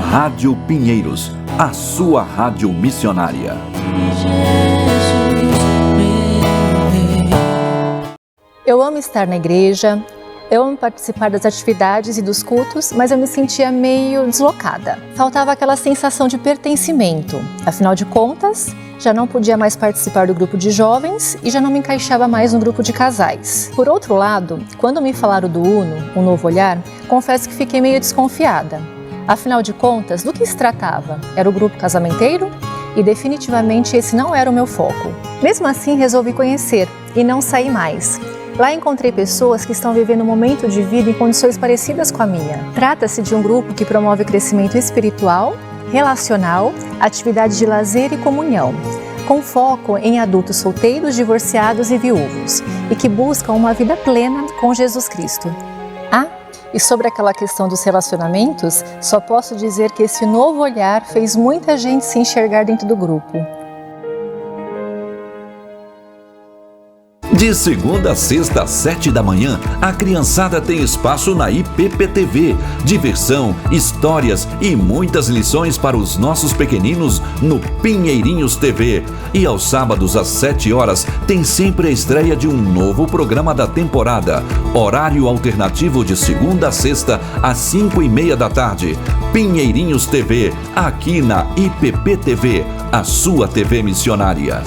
Rádio Pinheiros, a sua rádio missionária. Eu amo estar na igreja, eu amo participar das atividades e dos cultos, mas eu me sentia meio deslocada. Faltava aquela sensação de pertencimento. Afinal de contas, já não podia mais participar do grupo de jovens e já não me encaixava mais no grupo de casais. Por outro lado, quando me falaram do UNO, um novo olhar, confesso que fiquei meio desconfiada. Afinal de contas, do que se tratava? Era o grupo casamenteiro? E definitivamente esse não era o meu foco. Mesmo assim, resolvi conhecer e não sair mais. Lá encontrei pessoas que estão vivendo um momento de vida em condições parecidas com a minha. Trata-se de um grupo que promove crescimento espiritual, relacional, atividades de lazer e comunhão, com foco em adultos solteiros, divorciados e viúvos, e que buscam uma vida plena com Jesus Cristo. Ah, E sobre aquela questão dos relacionamentos, só posso dizer que esse novo olhar fez muita gente se enxergar dentro do grupo. De segunda a sexta, às 7 da manhã, a criançada tem espaço na IPPTV. Diversão, histórias e muitas lições para os nossos pequeninos no Pinheirinhos TV. E aos sábados, às 7 horas, tem sempre a estreia de um novo programa da temporada. Horário alternativo de segunda a sexta, às 5:30 da tarde. Pinheirinhos TV, aqui na IPPTV, a sua TV missionária.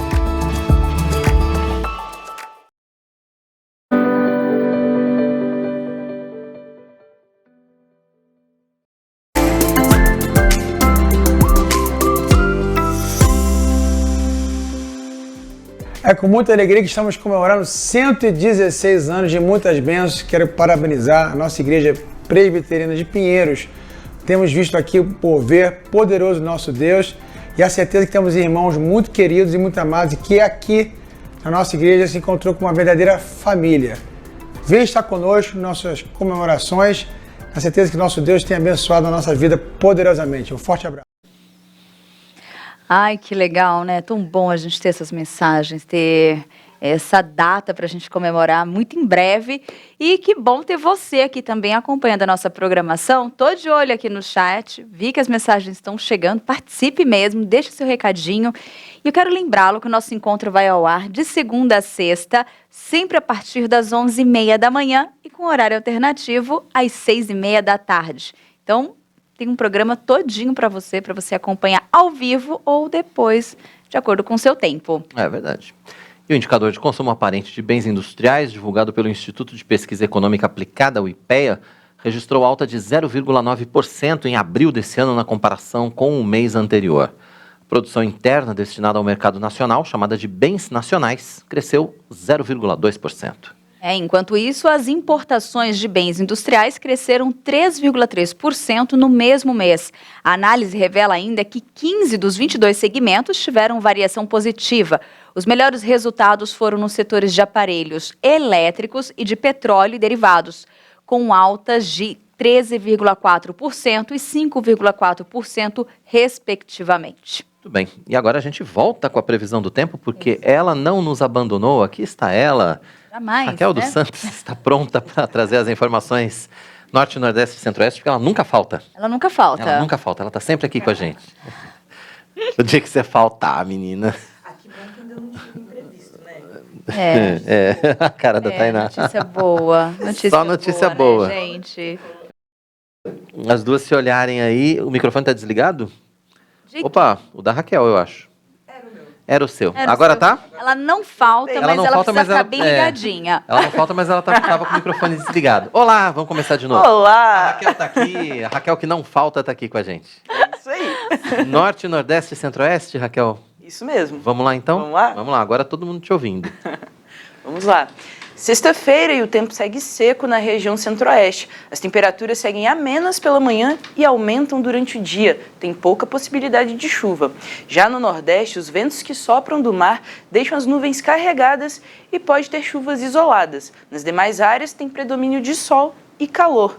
É com muita alegria que estamos comemorando 116 anos de muitas bênçãos. Quero parabenizar a nossa Igreja Presbiteriana de Pinheiros. Temos visto aqui o poder poderoso do nosso Deus e a certeza que temos irmãos muito queridos e muito amados e que aqui na nossa igreja se encontrou com uma verdadeira família. Venha estar conosco em nossas comemorações, a certeza que nosso Deus tem abençoado a nossa vida poderosamente. Um forte abraço. Ai, que legal, né? Tão bom a gente ter essas mensagens, ter essa data para a gente comemorar muito em breve. E que bom ter você aqui também acompanhando a nossa programação. Tô de olho aqui no chat, vi que as mensagens estão chegando. Participe mesmo, deixe seu recadinho. E eu quero lembrá-lo que o nosso encontro vai ao ar de segunda a sexta, sempre a partir das 11:30 da manhã e com horário alternativo às 6:30 da tarde. Então, tem um programa todinho para você acompanhar ao vivo ou depois, de acordo com o seu tempo. É verdade. E o indicador de consumo aparente de bens industriais, divulgado pelo Instituto de Pesquisa Econômica Aplicada, o IPEA, registrou alta de 0,9% em abril desse ano na comparação com o mês anterior. A produção interna destinada ao mercado nacional, chamada de bens nacionais, cresceu 0,2%. Enquanto isso, as importações de bens industriais cresceram 3,3% no mesmo mês. A análise revela ainda que 15 dos 22 segmentos tiveram variação positiva. Os melhores resultados foram nos setores de aparelhos elétricos e de petróleo e derivados, com altas de 13,4% e 5,4%, respectivamente. Muito bem. E agora a gente volta com a previsão do tempo, porque ela não nos abandonou. Aqui está ela. Jamais, Raquel dos Santos está pronta para trazer as informações Norte, Nordeste e Centro-Oeste, porque ela nunca falta. Ela nunca falta. Ela nunca falta, ela está sempre aqui com a gente. O dia que você faltar, menina. Que bom que ainda não tive imprevisto, né? A cara da Tainá. Notícia boa. Só notícia boa. né, gente? As duas se olharem aí. O microfone está desligado? Opa, o da Raquel, eu acho. Era o seu. Agora tá? Ela não falta, Ela mas não ela falta, precisa mas ficar ela- bem é. ligadinha. Ela não falta, mas ela estava com o microfone desligado. Olá, vamos começar de novo. Olá! A Raquel tá aqui. A Raquel que não falta tá aqui com a gente. Isso aí. Norte, Nordeste e Centro-Oeste, Raquel? Isso mesmo. Vamos lá então? Vamos lá? Vamos lá, agora todo mundo te ouvindo. Vamos lá. Sexta-feira e o tempo segue seco na região centro-oeste. As temperaturas seguem amenas pela manhã e aumentam durante o dia. Tem pouca possibilidade de chuva. Já no nordeste, os ventos que sopram do mar deixam as nuvens carregadas e pode ter chuvas isoladas. Nas demais áreas, tem predomínio de sol e calor.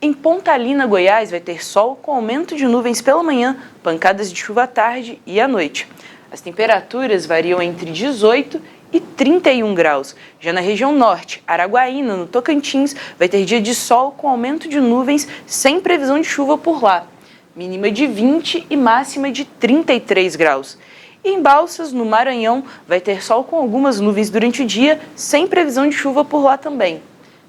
Em Pontalina, Goiás, vai ter sol com aumento de nuvens pela manhã, pancadas de chuva à tarde e à noite. As temperaturas variam entre 18 e 31 graus. Já na região norte, Araguaína, no Tocantins, vai ter dia de sol com aumento de nuvens sem previsão de chuva por lá. Mínima de 20 e máxima de 33 graus. E em Balsas, no Maranhão, vai ter sol com algumas nuvens durante o dia, sem previsão de chuva por lá também.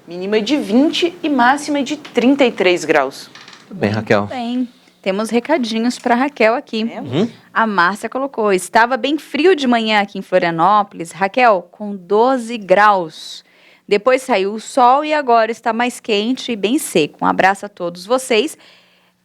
Mínima de 20 e máxima de 33 graus. Tudo bem, Raquel. Bem, temos recadinhos para Raquel aqui. Uhum. A Márcia colocou, estava bem frio de manhã aqui em Florianópolis, Raquel, com 12 graus. Depois saiu o sol e agora está mais quente e bem seco. Um abraço a todos vocês.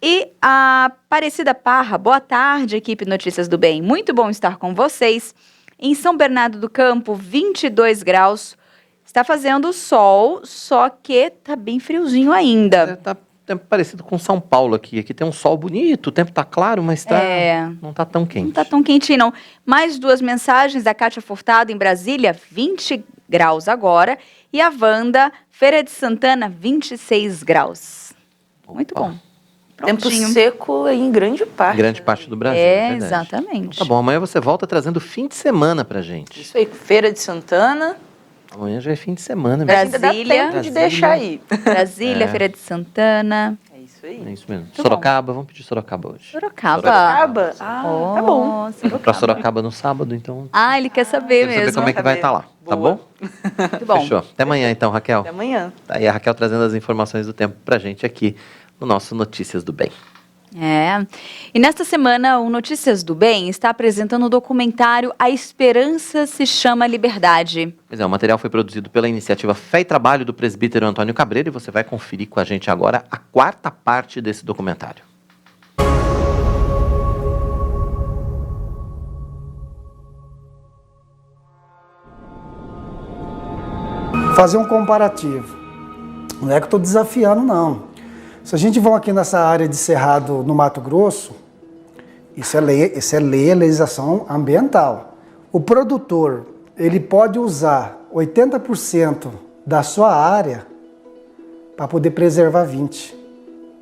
E a Aparecida Parra, boa tarde, equipe Notícias do Bem. Muito bom estar com vocês. Em São Bernardo do Campo, 22 graus. Está fazendo sol, só que tá bem friozinho ainda. Tá tempo parecido com São Paulo aqui. Aqui tem um sol bonito, o tempo tá claro, mas não tá tão quente. Não tá tão quentinho, não. Mais duas mensagens da Kátia Furtado, em Brasília, graus agora. E a Wanda, Feira de Santana, 26 graus. Muito bom. Tempo Prontinho. seco em grande parte. Grande parte do Brasil. É, verdade. exatamente. Então, tá bom, amanhã você volta trazendo fim de semana pra gente. Isso aí, Feira de Santana. Amanhã já é fim de semana. Mas ainda dá Brasília. tempo de deixar aí. Brasília, É. Feira de Santana. É isso aí. É isso mesmo. Muito Sorocaba, vamos pedir Sorocaba hoje. Sorocaba. Sorocaba? Ah, tá bom. Pra Sorocaba no sábado, então. Ah, ele quer saber Quero saber mesmo. como é que vai estar lá, tá bom? Muito bom. Fechou. Até amanhã, então, Raquel. Até amanhã. Tá aí a Raquel trazendo as informações do tempo pra gente aqui no nosso Notícias do Bem. É. E nesta semana, o Notícias do Bem está apresentando o documentário A Esperança se Chama Liberdade. Pois é, o material foi produzido pela iniciativa Fé e Trabalho do presbítero Antônio Cabreiro e você vai conferir com a gente agora a 4ª parte desse documentário. Fazer um comparativo. Não é que eu estou desafiando, não. Se a gente vai aqui nessa área de Cerrado, no Mato Grosso, isso é legislação ambiental. O produtor, ele pode usar 80% da sua área para poder preservar 20%.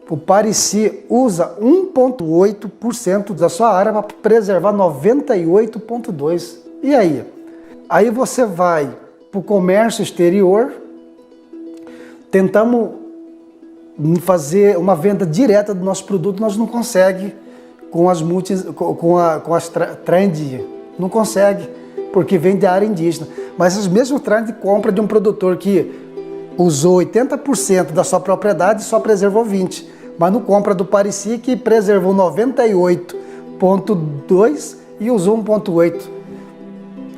O Parici usa 1,8% da sua área para preservar 98,2%. E aí? Aí você vai para o comércio exterior, tentamos fazer uma venda direta do nosso produto, nós não conseguimos com as com as trend, não consegue, porque vem da área indígena. Mas os mesmos trend compra de um produtor que usou 80% da sua propriedade e só preservou 20%, mas não compra do Parici que preservou 98,2% e usou 1,8%.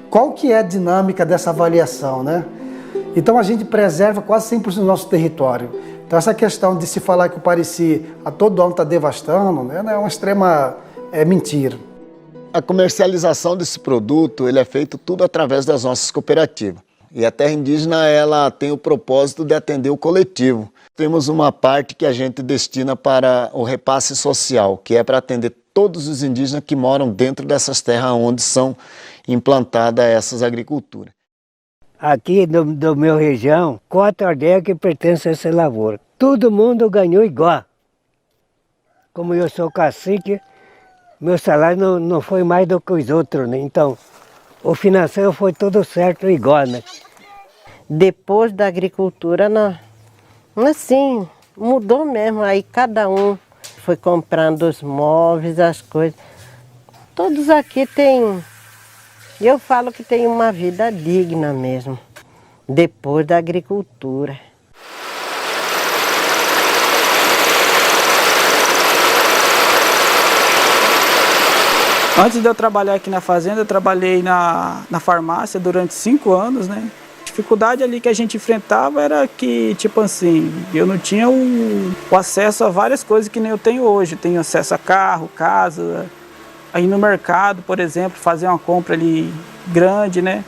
Qual que é a dinâmica dessa avaliação, né? Então a gente preserva quase 100% do nosso território. Então essa questão de se falar que o Parici a todo ano está devastando, né, é uma extrema mentira. A comercialização desse produto ele é feito tudo através das nossas cooperativas. E a terra indígena ela tem o propósito de atender o coletivo. Temos uma parte que a gente destina para o repasse social, que é para atender todos os indígenas que moram dentro dessas terras onde são implantadas essas agriculturas. Aqui do meu região, 4 aldeias que pertencem a essa lavoura. Todo mundo ganhou igual. Como eu sou cacique, meu salário não foi mais do que os outros, né? Então, o financeiro foi tudo certo igual, né? Depois da agricultura, assim, mudou mesmo. Aí cada um foi comprando os móveis, as coisas. Todos aqui têm... Eu falo que tem uma vida digna mesmo, depois da agricultura. Antes de eu trabalhar aqui na fazenda, eu trabalhei na farmácia durante 5 anos, né? A dificuldade ali que a gente enfrentava era que, tipo assim, eu não tinha o acesso a várias coisas que nem eu tenho hoje. Tenho acesso a carro, casa... Aí no mercado, por exemplo, fazer uma compra ali grande, né?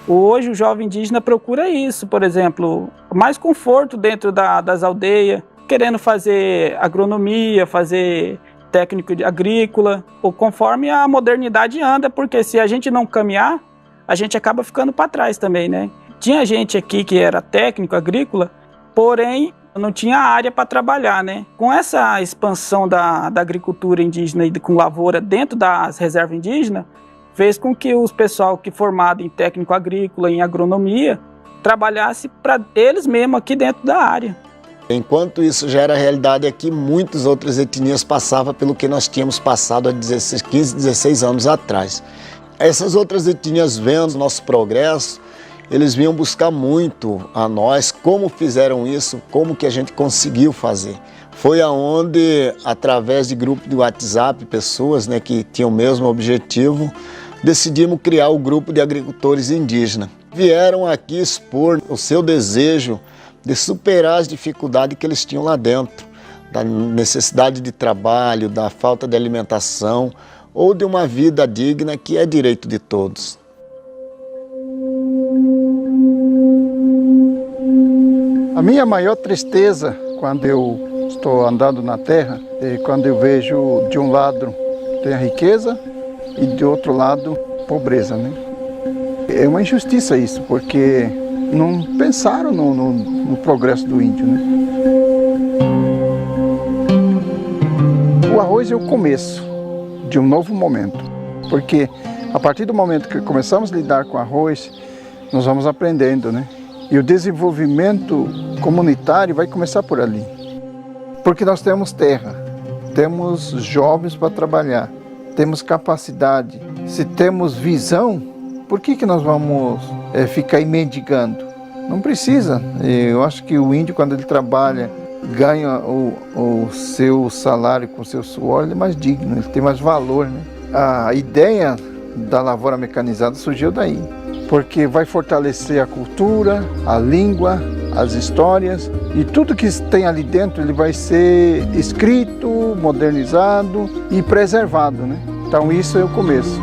Hoje o jovem indígena procura isso, por exemplo, mais conforto dentro das aldeias, querendo fazer agronomia, fazer técnico agrícola, ou conforme a modernidade anda, porque se a gente não caminhar, a gente acaba ficando para trás também, né? Tinha gente aqui que era técnico agrícola, porém não tinha área para trabalhar, né? Com essa expansão da agricultura indígena e com lavoura dentro das reservas indígenas, fez com que os pessoal que formado em técnico agrícola, em agronomia, trabalhasse para eles mesmos aqui dentro da área. Enquanto isso já era realidade aqui, muitas outras etnias passavam pelo que nós tínhamos passado há 15, 16 anos atrás. Essas outras etnias vendo o nosso progresso, eles vinham buscar muito a nós, como fizeram isso, como que a gente conseguiu fazer. Foi aonde, através de grupo de WhatsApp, pessoas, né, que tinham o mesmo objetivo, decidimos criar o grupo de agricultores indígenas. Vieram aqui expor o seu desejo de superar as dificuldades que eles tinham lá dentro, da necessidade de trabalho, da falta de alimentação ou de uma vida digna que é direito de todos. A minha maior tristeza quando eu estou andando na terra é quando eu vejo de um lado tem a riqueza e de outro lado pobreza, né? É uma injustiça isso, porque não pensaram no progresso do índio, né? O arroz é o começo de um novo momento, porque a partir do momento que começamos a lidar com arroz, nós vamos aprendendo, né? E o desenvolvimento comunitário vai começar por ali, porque nós temos terra, temos jovens para trabalhar, temos capacidade, se temos visão, por que nós vamos ficar aí mendigando? Não precisa. Eu acho que o índio, quando ele trabalha, ganha o seu salário com o seu suor, ele é mais digno, ele tem mais valor, né? A ideia da lavoura mecanizada surgiu daí, porque vai fortalecer a cultura, a língua, as histórias, e tudo que tem ali dentro ele vai ser escrito, modernizado e preservado, né? Então isso é o começo.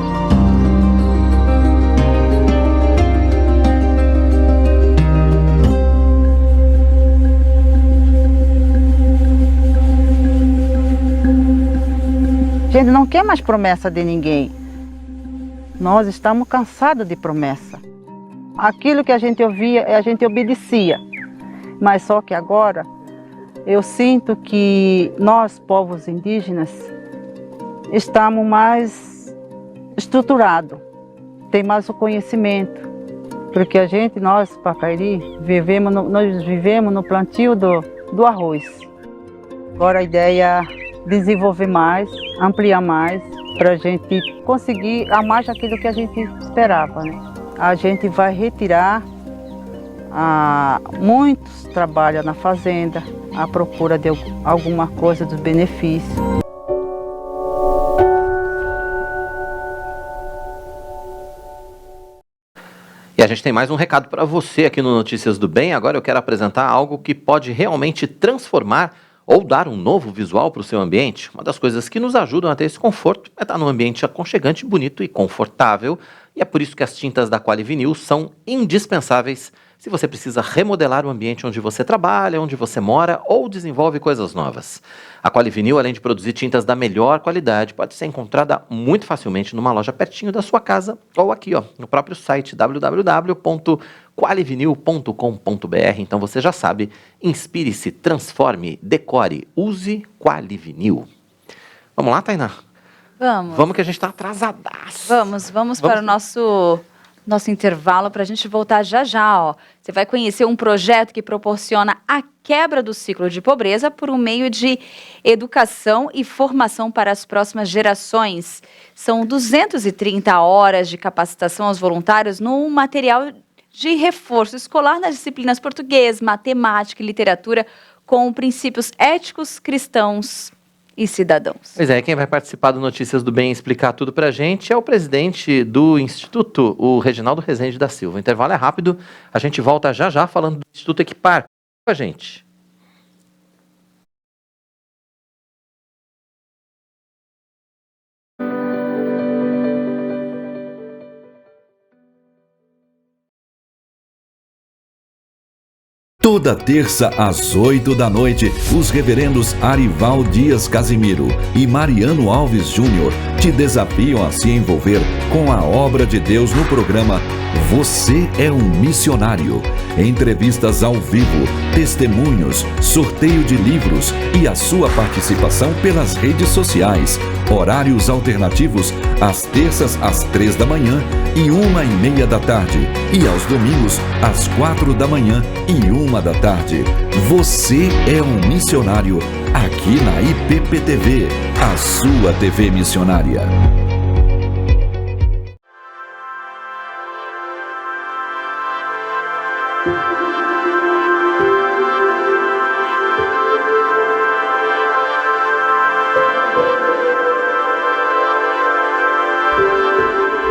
A gente não quer mais promessa de ninguém. Nós estamos cansados de promessa. Aquilo que a gente ouvia, a gente obedecia. Mas só que agora, eu sinto que nós, povos indígenas, estamos mais estruturados, tem mais o conhecimento. Porque nós, Pacairi, nós vivemos no plantio do arroz. Agora a ideia é desenvolver mais, ampliar mais, para a gente conseguir a mais aquilo que a gente esperava, né? A gente vai retirar muitos trabalham na fazenda, à procura de alguma coisa dos benefícios. E a gente tem mais um recado para você aqui no Notícias do Bem. Agora eu quero apresentar algo que pode realmente transformar ou dar um novo visual para o seu ambiente. Uma das coisas que nos ajudam a ter esse conforto é estar num ambiente aconchegante, bonito e confortável. E é por isso que as tintas da Qualivinil são indispensáveis se você precisa remodelar o ambiente onde você trabalha, onde você mora ou desenvolve coisas novas. A Qualivinil, além de produzir tintas da melhor qualidade, pode ser encontrada muito facilmente numa loja pertinho da sua casa ou aqui, no próprio site www.qualivinil.com.br. Então você já sabe, inspire-se, transforme, decore, use Qualivinil. Vamos lá, Tainá? Vamos. Vamos que a gente está atrasadaço. Vamos para o nosso intervalo para a gente voltar já. Você vai conhecer um projeto que proporciona a quebra do ciclo de pobreza por um meio de educação e formação para as próximas gerações. São 230 horas de capacitação aos voluntários no material de reforço escolar nas disciplinas português, matemática e literatura com princípios éticos, cristãos e cidadãos. Pois é, quem vai participar do Notícias do Bem e explicar tudo pra gente é o presidente do Instituto, o Reginaldo Rezende da Silva. O intervalo é rápido, a gente volta já falando do Instituto Equipar com a gente. Toda terça às 8 da noite, os reverendos Arival Dias Casimiro e Mariano Alves Júnior te desafiam a se envolver com a obra de Deus no programa Você é um Missionário. Entrevistas ao vivo, testemunhos, sorteio de livros e a sua participação pelas redes sociais. Horários alternativos às terças às 3 da manhã e 1h30 da tarde. E aos domingos às 4 da manhã e 1 da tarde. Você é um missionário aqui na IPPTV, a sua TV missionária.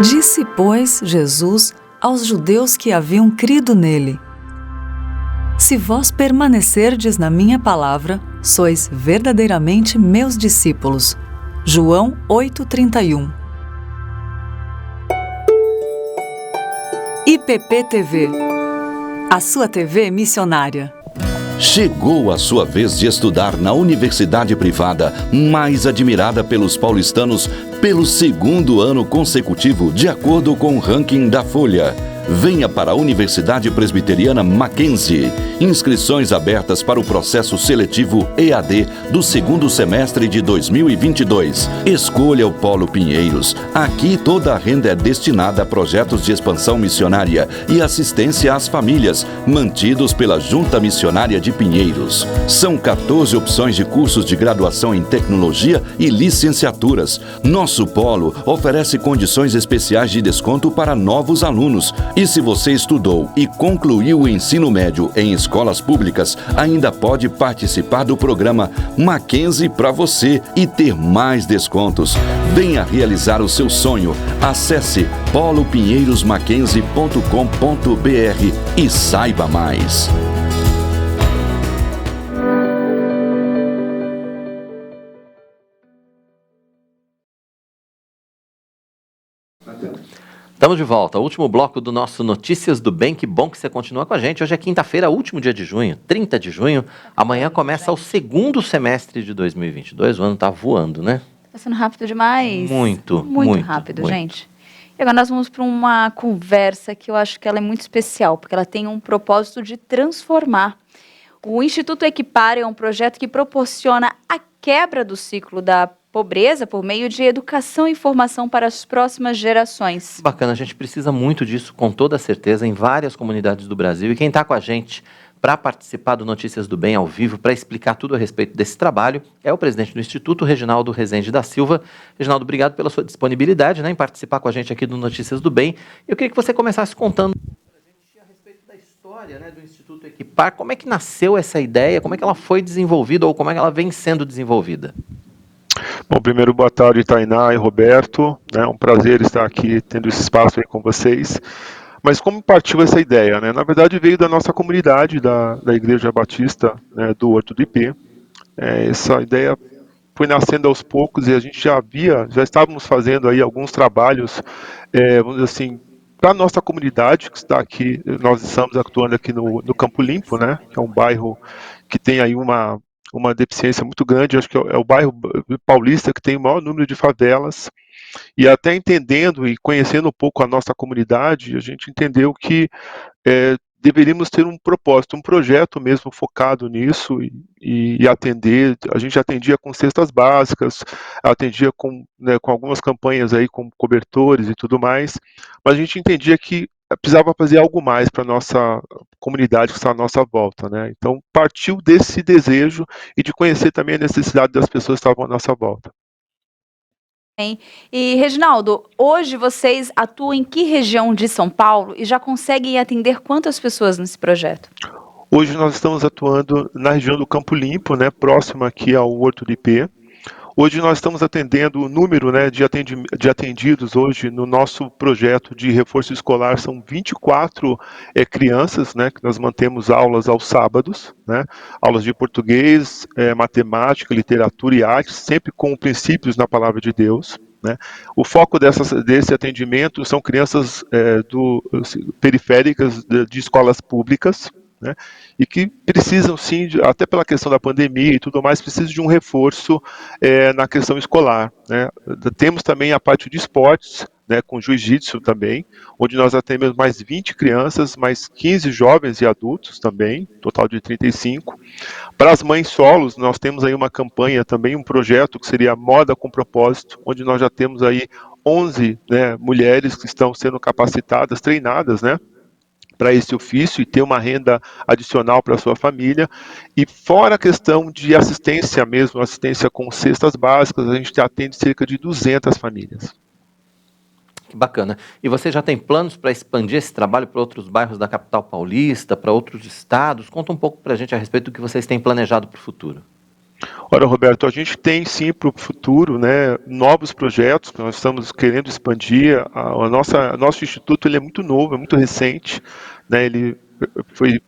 Disse, pois, Jesus aos judeus que haviam crido nele: Se vós permanecerdes na minha palavra, sois verdadeiramente meus discípulos. João 8:31. IPPTV, a sua TV missionária. Chegou a sua vez de estudar na universidade privada mais admirada pelos paulistanos pelo segundo ano consecutivo, de acordo com o ranking da Folha. Venha para a Universidade Presbiteriana Mackenzie. Inscrições abertas para o processo seletivo EAD do segundo semestre de 2022. Escolha o Polo Pinheiros. Aqui toda a renda é destinada a projetos de expansão missionária e assistência às famílias, mantidos pela Junta Missionária de Pinheiros. São 14 opções de cursos de graduação em tecnologia e licenciaturas. Nosso polo oferece condições especiais de desconto para novos alunos. E se você estudou e concluiu o ensino médio em escolas públicas, ainda pode participar do programa Mackenzie para você e ter mais descontos. Venha realizar o seu sonho. Acesse polopinheirosmackenzie.com.br e saiba mais. Estamos de volta, último bloco do nosso Notícias do Bem. Que bom que você continua com a gente. Hoje é quinta-feira, último dia de junho, 30 de junho. Amanhã começa o segundo semestre de 2022. O ano tá voando, né? Tá sendo rápido demais. Muito rápido, gente. E agora nós vamos para uma conversa que eu acho que ela é muito especial, porque ela tem um propósito de transformar. O Instituto Equipar é um projeto que proporciona a quebra do ciclo da pobreza por meio de educação e formação para as próximas gerações. Bacana, a gente precisa muito disso, com toda certeza, em várias comunidades do Brasil. E quem está com a gente para participar do Notícias do Bem ao vivo, para explicar tudo a respeito desse trabalho, é o presidente do Instituto, Reginaldo Rezende da Silva. Reginaldo, obrigado pela sua disponibilidade, né, em participar com a gente aqui do Notícias do Bem. Eu queria que você começasse contando para a gente a respeito da história, né, do Instituto Equipar. Como é que nasceu essa ideia, como é que ela foi desenvolvida ou como é que ela vem sendo desenvolvida? Bom, primeiro, boa tarde, Tainá e Roberto. É um prazer estar aqui tendo esse espaço aí com vocês. Mas como partiu essa ideia, né? Na verdade, veio da nossa comunidade, da Igreja Batista, né, do Horto do IP. Essa ideia foi nascendo aos poucos e a gente já estávamos fazendo aí alguns trabalhos, vamos dizer assim, para a nossa comunidade que está aqui. Nós estamos atuando aqui no Campo Limpo, né? Que é um bairro que tem aí uma deficiência muito grande. Acho que é o bairro paulista que tem o maior número de favelas, e até entendendo e conhecendo um pouco a nossa comunidade, a gente entendeu que deveríamos ter um propósito, um projeto mesmo focado nisso e atender. A gente atendia com cestas básicas, atendia com algumas campanhas aí com cobertores e tudo mais, mas a gente entendia que precisava fazer algo mais para a nossa comunidade que está à nossa volta, né? Então, partiu desse desejo e de conhecer também a necessidade das pessoas que estavam à nossa volta. E, Reginaldo, hoje vocês atuam em que região de São Paulo e já conseguem atender quantas pessoas nesse projeto? Hoje nós estamos atuando na região do Campo Limpo, né, próximo aqui ao Horto do IP. Hoje nós estamos atendendo o número, né, de atendidos hoje no nosso projeto de reforço escolar. São 24 crianças, né, que nós mantemos aulas aos sábados, né, aulas de português, matemática, literatura e artes, sempre com princípios na palavra de Deus. Né. O foco desse atendimento são crianças periféricas de escolas públicas, né, e que precisam sim, até pela questão da pandemia e tudo mais, precisam de um reforço na questão escolar, né. Temos também a parte de esportes, né, com jiu-jitsu também, onde nós atendemos mais 20 crianças, mais 15 jovens e adultos também, total de 35. Para as mães solos, nós temos aí uma campanha também, um projeto que seria Moda com Propósito, onde nós já temos aí 11, né, mulheres que estão sendo capacitadas, treinadas, né, para esse ofício e ter uma renda adicional para a sua família. E fora a questão de assistência mesmo, assistência com cestas básicas, a gente atende cerca de 200 famílias. Que bacana. E você já tem planos para expandir esse trabalho para outros bairros da capital paulista, para outros estados? Conta um pouco para a gente a respeito do que vocês têm planejado para o futuro. Olha, Roberto, a gente tem sim para o futuro, né, novos projetos que nós estamos querendo expandir. Nosso instituto ele é muito novo, é muito recente, né, ele foi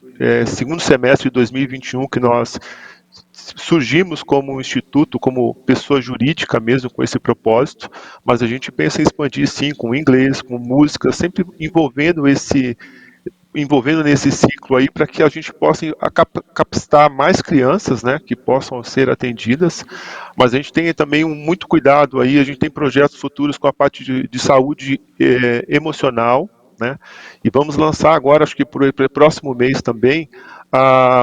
segundo semestre de 2021 que nós surgimos como instituto, como pessoa jurídica mesmo com esse propósito, mas a gente pensa em expandir sim com inglês, com música, sempre envolvendo nesse ciclo aí, para que a gente possa captar mais crianças, né, que possam ser atendidas, mas a gente tem também muito cuidado aí, a gente tem projetos futuros com a parte de saúde emocional, né? E vamos lançar agora, acho que para o próximo mês também,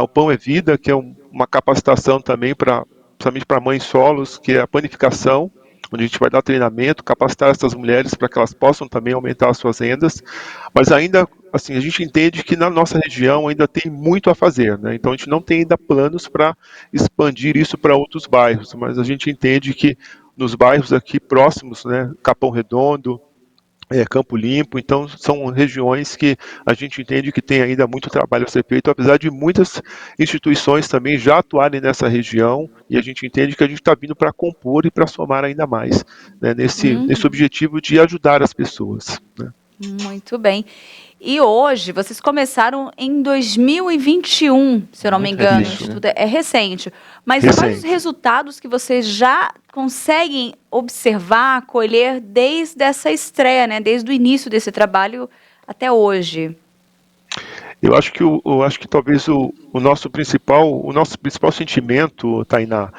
o Pão é Vida, que é uma capacitação também principalmente para mães solos, que é a panificação, onde a gente vai dar treinamento, capacitar essas mulheres para que elas possam também aumentar as suas rendas, mas ainda, assim, a gente entende que na nossa região ainda tem muito a fazer, né? Então a gente não tem ainda planos para expandir isso para outros bairros, mas a gente entende que nos bairros aqui próximos, né, Capão Redondo, Campo Limpo, então são regiões que a gente entende que tem ainda muito trabalho a ser feito, apesar de muitas instituições também já atuarem nessa região, e a gente entende que a gente está vindo para compor e para somar ainda mais, né, nesse objetivo de ajudar as pessoas, né. Muito bem. E hoje, vocês começaram em 2021, se eu não me engano. Recente, Isso tudo é recente. Mas Recente. quais os resultados que vocês já conseguem observar, colher desde essa estreia, né? Desde o início desse trabalho até hoje? Eu acho que talvez o nosso principal sentimento, Tainá,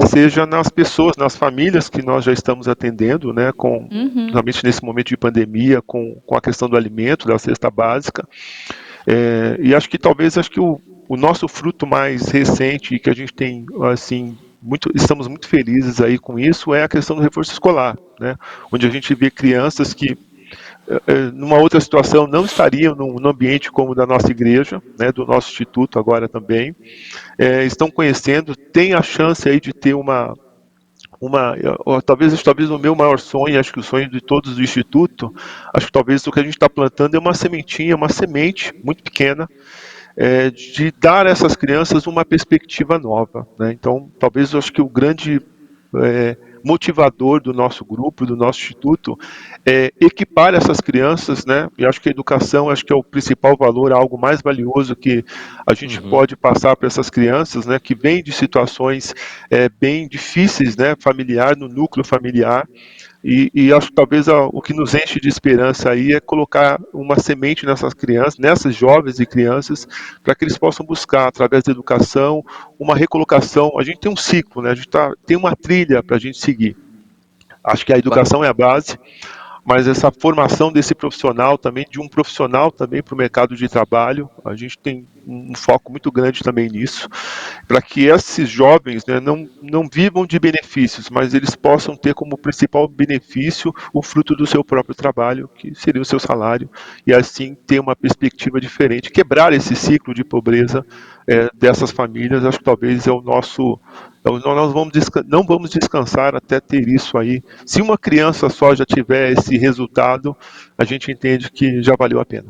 seja nas pessoas, nas famílias que nós já estamos atendendo, né, realmente nesse momento de pandemia, com a questão do alimento, da cesta básica. E acho que o nosso fruto mais recente, que a gente tem, assim, estamos muito felizes aí com isso, é a questão do reforço escolar, né, onde a gente vê crianças que numa outra situação não estariam num ambiente como o da nossa igreja, né, do nosso instituto agora também, estão conhecendo, têm a chance aí de ter talvez o meu maior sonho, acho que o sonho de todos do instituto, acho que talvez o que a gente está plantando é uma semente muito pequena, de dar a essas crianças uma perspectiva nova, né? Então, talvez eu acho que o grande motivador do nosso grupo, do nosso instituto, é equipar essas crianças, né? E acho que a educação, acho que é o principal valor, algo mais valioso que a gente pode passar para essas crianças, né? Que vêm de situações bem difíceis, né? Familiar, no núcleo familiar. E acho que talvez o que nos enche de esperança aí é colocar uma semente nessas crianças, nessas jovens e crianças, para que eles possam buscar, através da educação, uma recolocação. A gente tem um ciclo, né? A gente tem uma trilha para a gente seguir. Acho que a educação é a base, mas essa formação desse profissional também, de um profissional também para o mercado de trabalho, a gente tem um foco muito grande também nisso, para que esses jovens, né, não vivam de benefícios, mas eles possam ter como principal benefício o fruto do seu próprio trabalho, que seria o seu salário, e assim ter uma perspectiva diferente, quebrar esse ciclo de pobreza dessas famílias. Acho que talvez é o nosso... Nós não vamos descansar até ter isso aí. Se uma criança só já tiver esse resultado, a gente entende que já valeu a pena.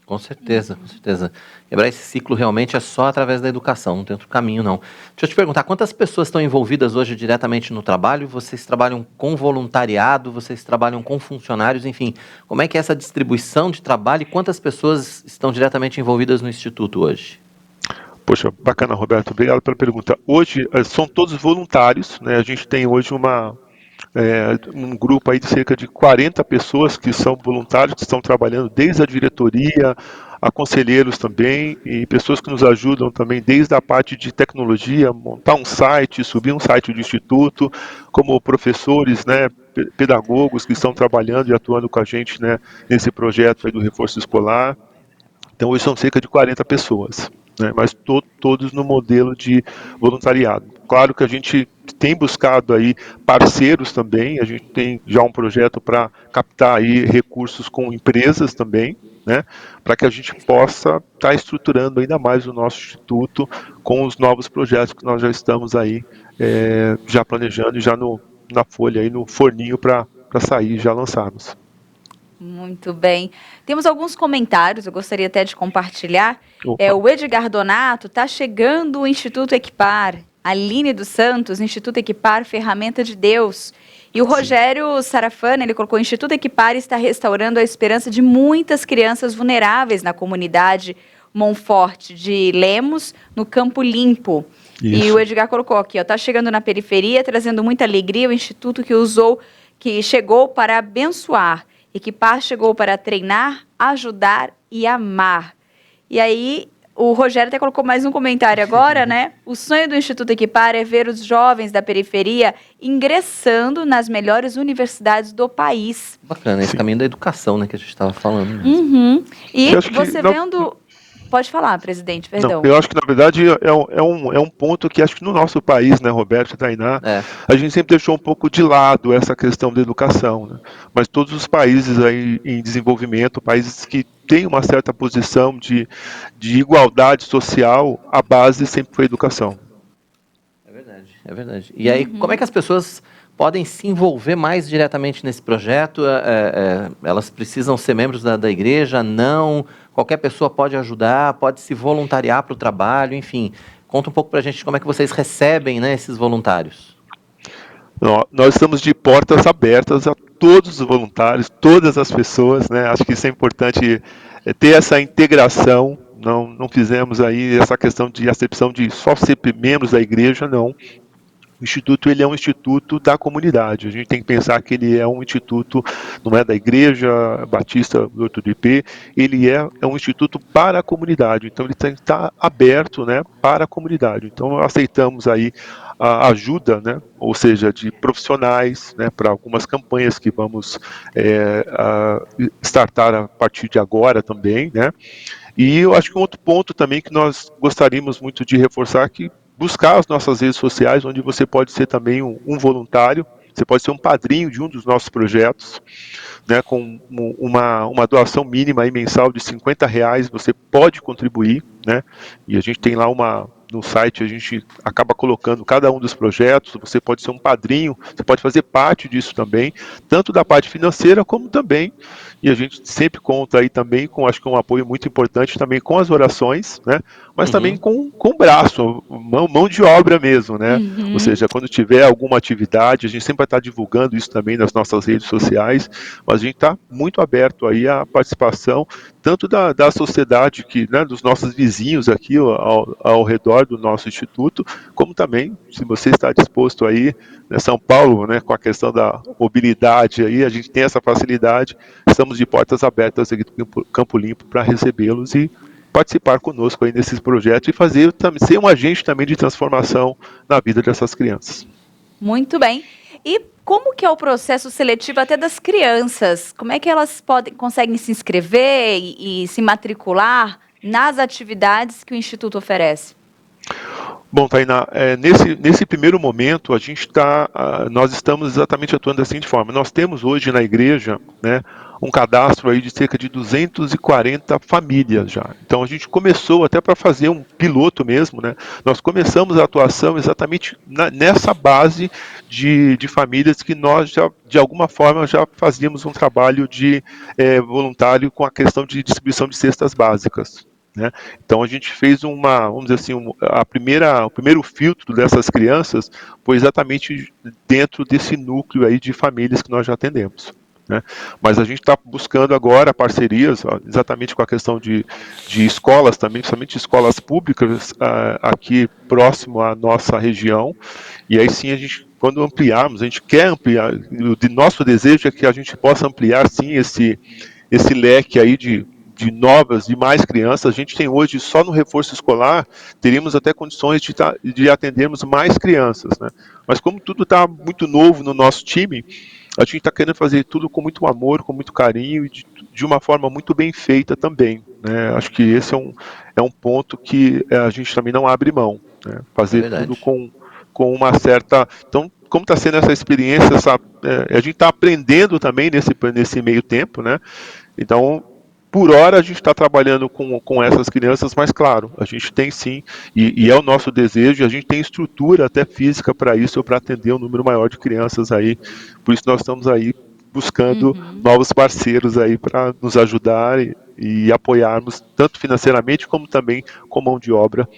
Com certeza, com certeza. Quebrar esse ciclo realmente é só através da educação, não tem outro caminho não. Deixa eu te perguntar, quantas pessoas estão envolvidas hoje diretamente no trabalho? Vocês trabalham com voluntariado, vocês trabalham com funcionários, enfim, como é que é essa distribuição de trabalho e quantas pessoas estão diretamente envolvidas no Instituto hoje? Poxa, bacana, Roberto, obrigado pela pergunta. Hoje são todos voluntários, né? A gente tem hoje um grupo aí de cerca de 40 pessoas que são voluntários, que estão trabalhando desde a diretoria, a conselheiros também, e pessoas que nos ajudam também desde a parte de tecnologia, montar um site, subir um site do Instituto, como professores, né, pedagogos que estão trabalhando e atuando com a gente, né, nesse projeto aí do reforço escolar. Então hoje são cerca de 40 pessoas. Né, mas todos no modelo de voluntariado. Claro que a gente tem buscado aí parceiros também, a gente tem já um projeto para captar aí recursos com empresas também, né, para que a gente possa estar estruturando ainda mais o nosso instituto com os novos projetos que nós já estamos aí já planejando e já na folha, aí no forninho para sair já lançarmos. Muito bem. Temos alguns comentários, eu gostaria até de compartilhar. O Edgar Donato, está chegando o Instituto Equipar. Aline dos Santos, Instituto Equipar, ferramenta de Deus. E o Rogério Sarafana, ele colocou: o Instituto Equipar está restaurando a esperança de muitas crianças vulneráveis na comunidade Monforte de Lemos, no Campo Limpo. Isso. E o Edgar colocou aqui, está chegando na periferia, trazendo muita alegria, o Instituto que chegou para abençoar. Equipar chegou para treinar, ajudar e amar. E aí, o Rogério até colocou mais um comentário agora, né? O sonho do Instituto Equipar é ver os jovens da periferia ingressando nas melhores universidades do país. Bacana, esse caminho da educação, né, que a gente estava falando. Uhum. E Eu acho que você não- vendo... Pode falar, presidente, perdão. Não, eu acho que, na verdade, é um ponto que acho que no nosso país, né, Roberto e Tainá, a gente sempre deixou um pouco de lado essa questão da educação, né? Mas todos os países aí em desenvolvimento, países que têm uma certa posição de igualdade social, a base sempre foi a educação. É verdade. E aí, como é que as pessoas podem se envolver mais diretamente nesse projeto? Elas precisam ser membros da igreja? Não? Qualquer pessoa pode ajudar, pode se voluntariar para o trabalho, enfim. Conta um pouco para a gente como é que vocês recebem, né, esses voluntários. Nós estamos de portas abertas a todos os voluntários, todas as pessoas, né? Acho que isso é importante, ter essa integração. Não fizemos aí essa questão de acepção de só ser membros da igreja, não. O Instituto, ele é um instituto da comunidade. A gente tem que pensar que ele é um instituto, não é da Igreja Batista do Horto do IP, ele é um instituto para a comunidade. Então, ele tem que estar aberto, né, para a comunidade. Então, aceitamos aí a ajuda, né, ou seja, de profissionais, né, para algumas campanhas que vamos startar a partir de agora também, né. E eu acho que um outro ponto também que nós gostaríamos muito de reforçar que buscar as nossas redes sociais, onde você pode ser também um voluntário, você pode ser um padrinho de um dos nossos projetos, né, com uma doação mínima aí mensal de R$50, você pode contribuir, né, e a gente tem lá no site, a gente acaba colocando cada um dos projetos, você pode ser um padrinho, você pode fazer parte disso também, tanto da parte financeira como também, e a gente sempre conta aí também com, acho que um apoio muito importante também com as orações, né, mas também com o braço, mão de obra mesmo, né, ou seja, quando tiver alguma atividade, a gente sempre vai estar divulgando isso também nas nossas redes sociais, mas a gente está muito aberto aí à participação, tanto da sociedade, né, dos nossos vizinhos aqui ao redor do nosso instituto, como também, se você está disposto aí, né, São Paulo, né, com a questão da mobilidade aí, a gente tem essa facilidade, estamos de portas abertas aqui do Campo Limpo para recebê-los e participar conosco aí nesses projetos e ser um agente também de transformação na vida dessas crianças. Muito bem. E como que é o processo seletivo até das crianças? Como é que elas conseguem se inscrever e se matricular nas atividades que o Instituto oferece? Bom, Tainá, nesse primeiro momento, nós estamos exatamente atuando da seguinte forma. Nós temos hoje na igreja, né, um cadastro aí de cerca de 240 famílias já. Então a gente começou até para fazer um piloto mesmo, né? Nós começamos a atuação exatamente nessa base de famílias que nós já, de alguma forma, já fazíamos um trabalho de voluntário com a questão de distribuição de cestas básicas. Né? Então a gente fez vamos dizer assim, o primeiro filtro dessas crianças foi exatamente dentro desse núcleo aí de famílias que nós já atendemos. Né? Mas a gente está buscando agora parcerias, exatamente com a questão de escolas também, principalmente escolas públicas aqui próximo à nossa região, e aí sim quando ampliarmos, a gente quer ampliar, nosso desejo é que a gente possa ampliar sim esse leque aí de mais crianças. A gente tem hoje, só no reforço escolar, teríamos até condições de atendermos mais crianças, né? Mas como tudo está muito novo no nosso time, a gente está querendo fazer tudo com muito amor, com muito carinho e de uma forma muito bem feita também, né? Acho que esse é um ponto que a gente também não abre mão, né? Fazer tudo com uma certa... Então, como está sendo essa experiência, a gente está aprendendo também nesse meio tempo, né? Então, por hora a gente está trabalhando com essas crianças, mas claro, a gente tem sim, e é o nosso desejo, a gente tem estrutura até física para isso, para atender um número maior de crianças aí, por isso nós estamos aí buscando novos parceiros aí para nos ajudar e apoiarmos, tanto financeiramente como também com mão de obra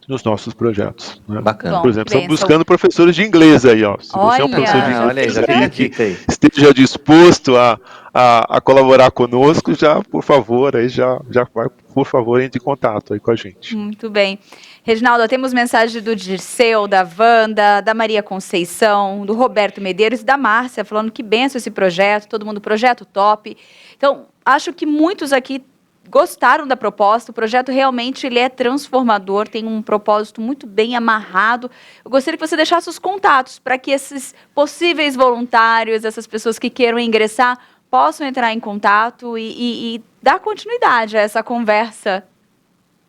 nos nossos projetos. Né? Bacana. Por exemplo, estamos buscando professores de inglês aí, ó. Se você é um professor de inglês que esteja disposto a colaborar conosco, já, por favor, aí já vai, por favor, entre em contato aí com a gente. Muito bem. Reginaldo, temos mensagem do Dirceu, da Wanda, da Maria Conceição, do Roberto Medeiros e da Márcia, falando que benção esse projeto, todo mundo, projeto top. Então, acho que muitos aqui gostaram da proposta. O projeto realmente ele é transformador, tem um propósito muito bem amarrado. Eu gostaria que você deixasse os contatos para que esses possíveis voluntários, essas pessoas que queiram ingressar, possam entrar em contato e dar continuidade a essa conversa.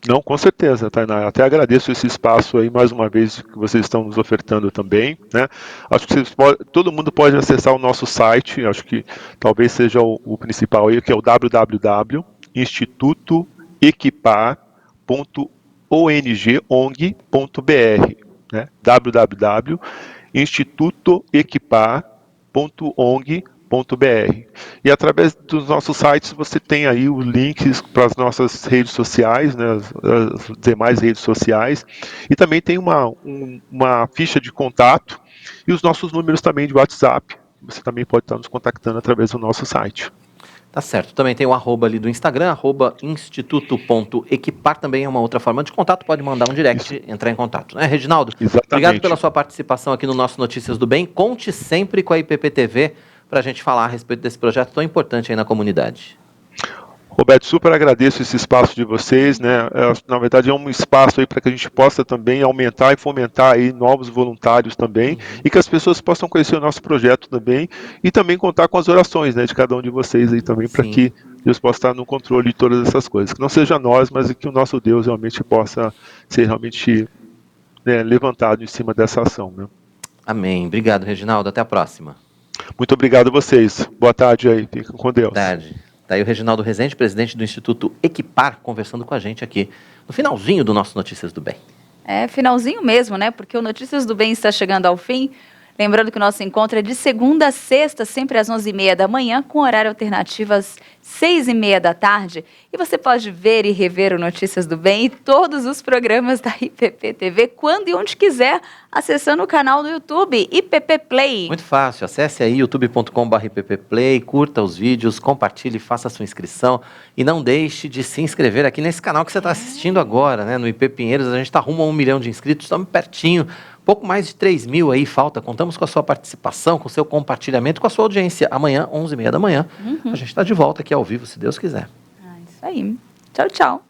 Não, com certeza, Tainá. Até agradeço esse espaço aí, mais uma vez, que vocês estão nos ofertando também, né? Acho que todo mundo pode acessar o nosso site, acho que talvez seja o principal aí, que é o www.institutoequipar.ong.br, né? www.institutoequipar.ong.br. E através dos nossos sites você tem aí os links para as nossas redes sociais, né, as demais redes sociais, e também tem uma ficha de contato e os nossos números também de WhatsApp. Você também pode estar nos contactando através do nosso site. Tá certo. Também tem o @ ali do Instagram, @instituto.equipar, também é uma outra forma de contato, pode mandar um direct, entrar em contato, né, Reginaldo? Exatamente. Obrigado pela sua participação aqui no nosso Notícias do Bem. Conte sempre com a IPPTV para a gente falar a respeito desse projeto tão importante aí na comunidade. Roberto, super agradeço esse espaço de vocês, né? Na verdade é um espaço aí para que a gente possa também aumentar e fomentar aí novos voluntários também, e que as pessoas possam conhecer o nosso projeto também, e também contar com as orações, né, de cada um de vocês aí também, para que Deus possa estar no controle de todas essas coisas. Que não seja nós, mas que o nosso Deus realmente possa ser realmente, né, levantado em cima dessa ação, né? Amém. Obrigado, Reginaldo. Até a próxima. Muito obrigado a vocês. Boa tarde aí. Fiquem com Deus. Boa tarde. Daí o Reginaldo Rezende, presidente do Instituto Equipar, conversando com a gente aqui no finalzinho do nosso Notícias do Bem. É, finalzinho mesmo, né? Porque o Notícias do Bem está chegando ao fim. Lembrando que o nosso encontro é de segunda a sexta, sempre às 11h30 da manhã, com horário alternativo às 6h30 da tarde. E você pode ver e rever o Notícias do Bem e todos os programas da IPPTV quando e onde quiser, acessando o canal do YouTube IPP Play. Muito fácil, acesse aí youtube.com/IPPplay, curta os vídeos, compartilhe, faça a sua inscrição e não deixe de se inscrever aqui nesse canal que você está assistindo agora, né? No IP Pinheiros, a gente está rumo a 1 milhão de inscritos, estamos pertinho. Pouco mais de 3.000 aí falta. Contamos com a sua participação, com o seu compartilhamento, com a sua audiência. Amanhã, 11h30 da manhã, a gente está de volta aqui ao vivo, se Deus quiser. Isso aí. Tchau, tchau.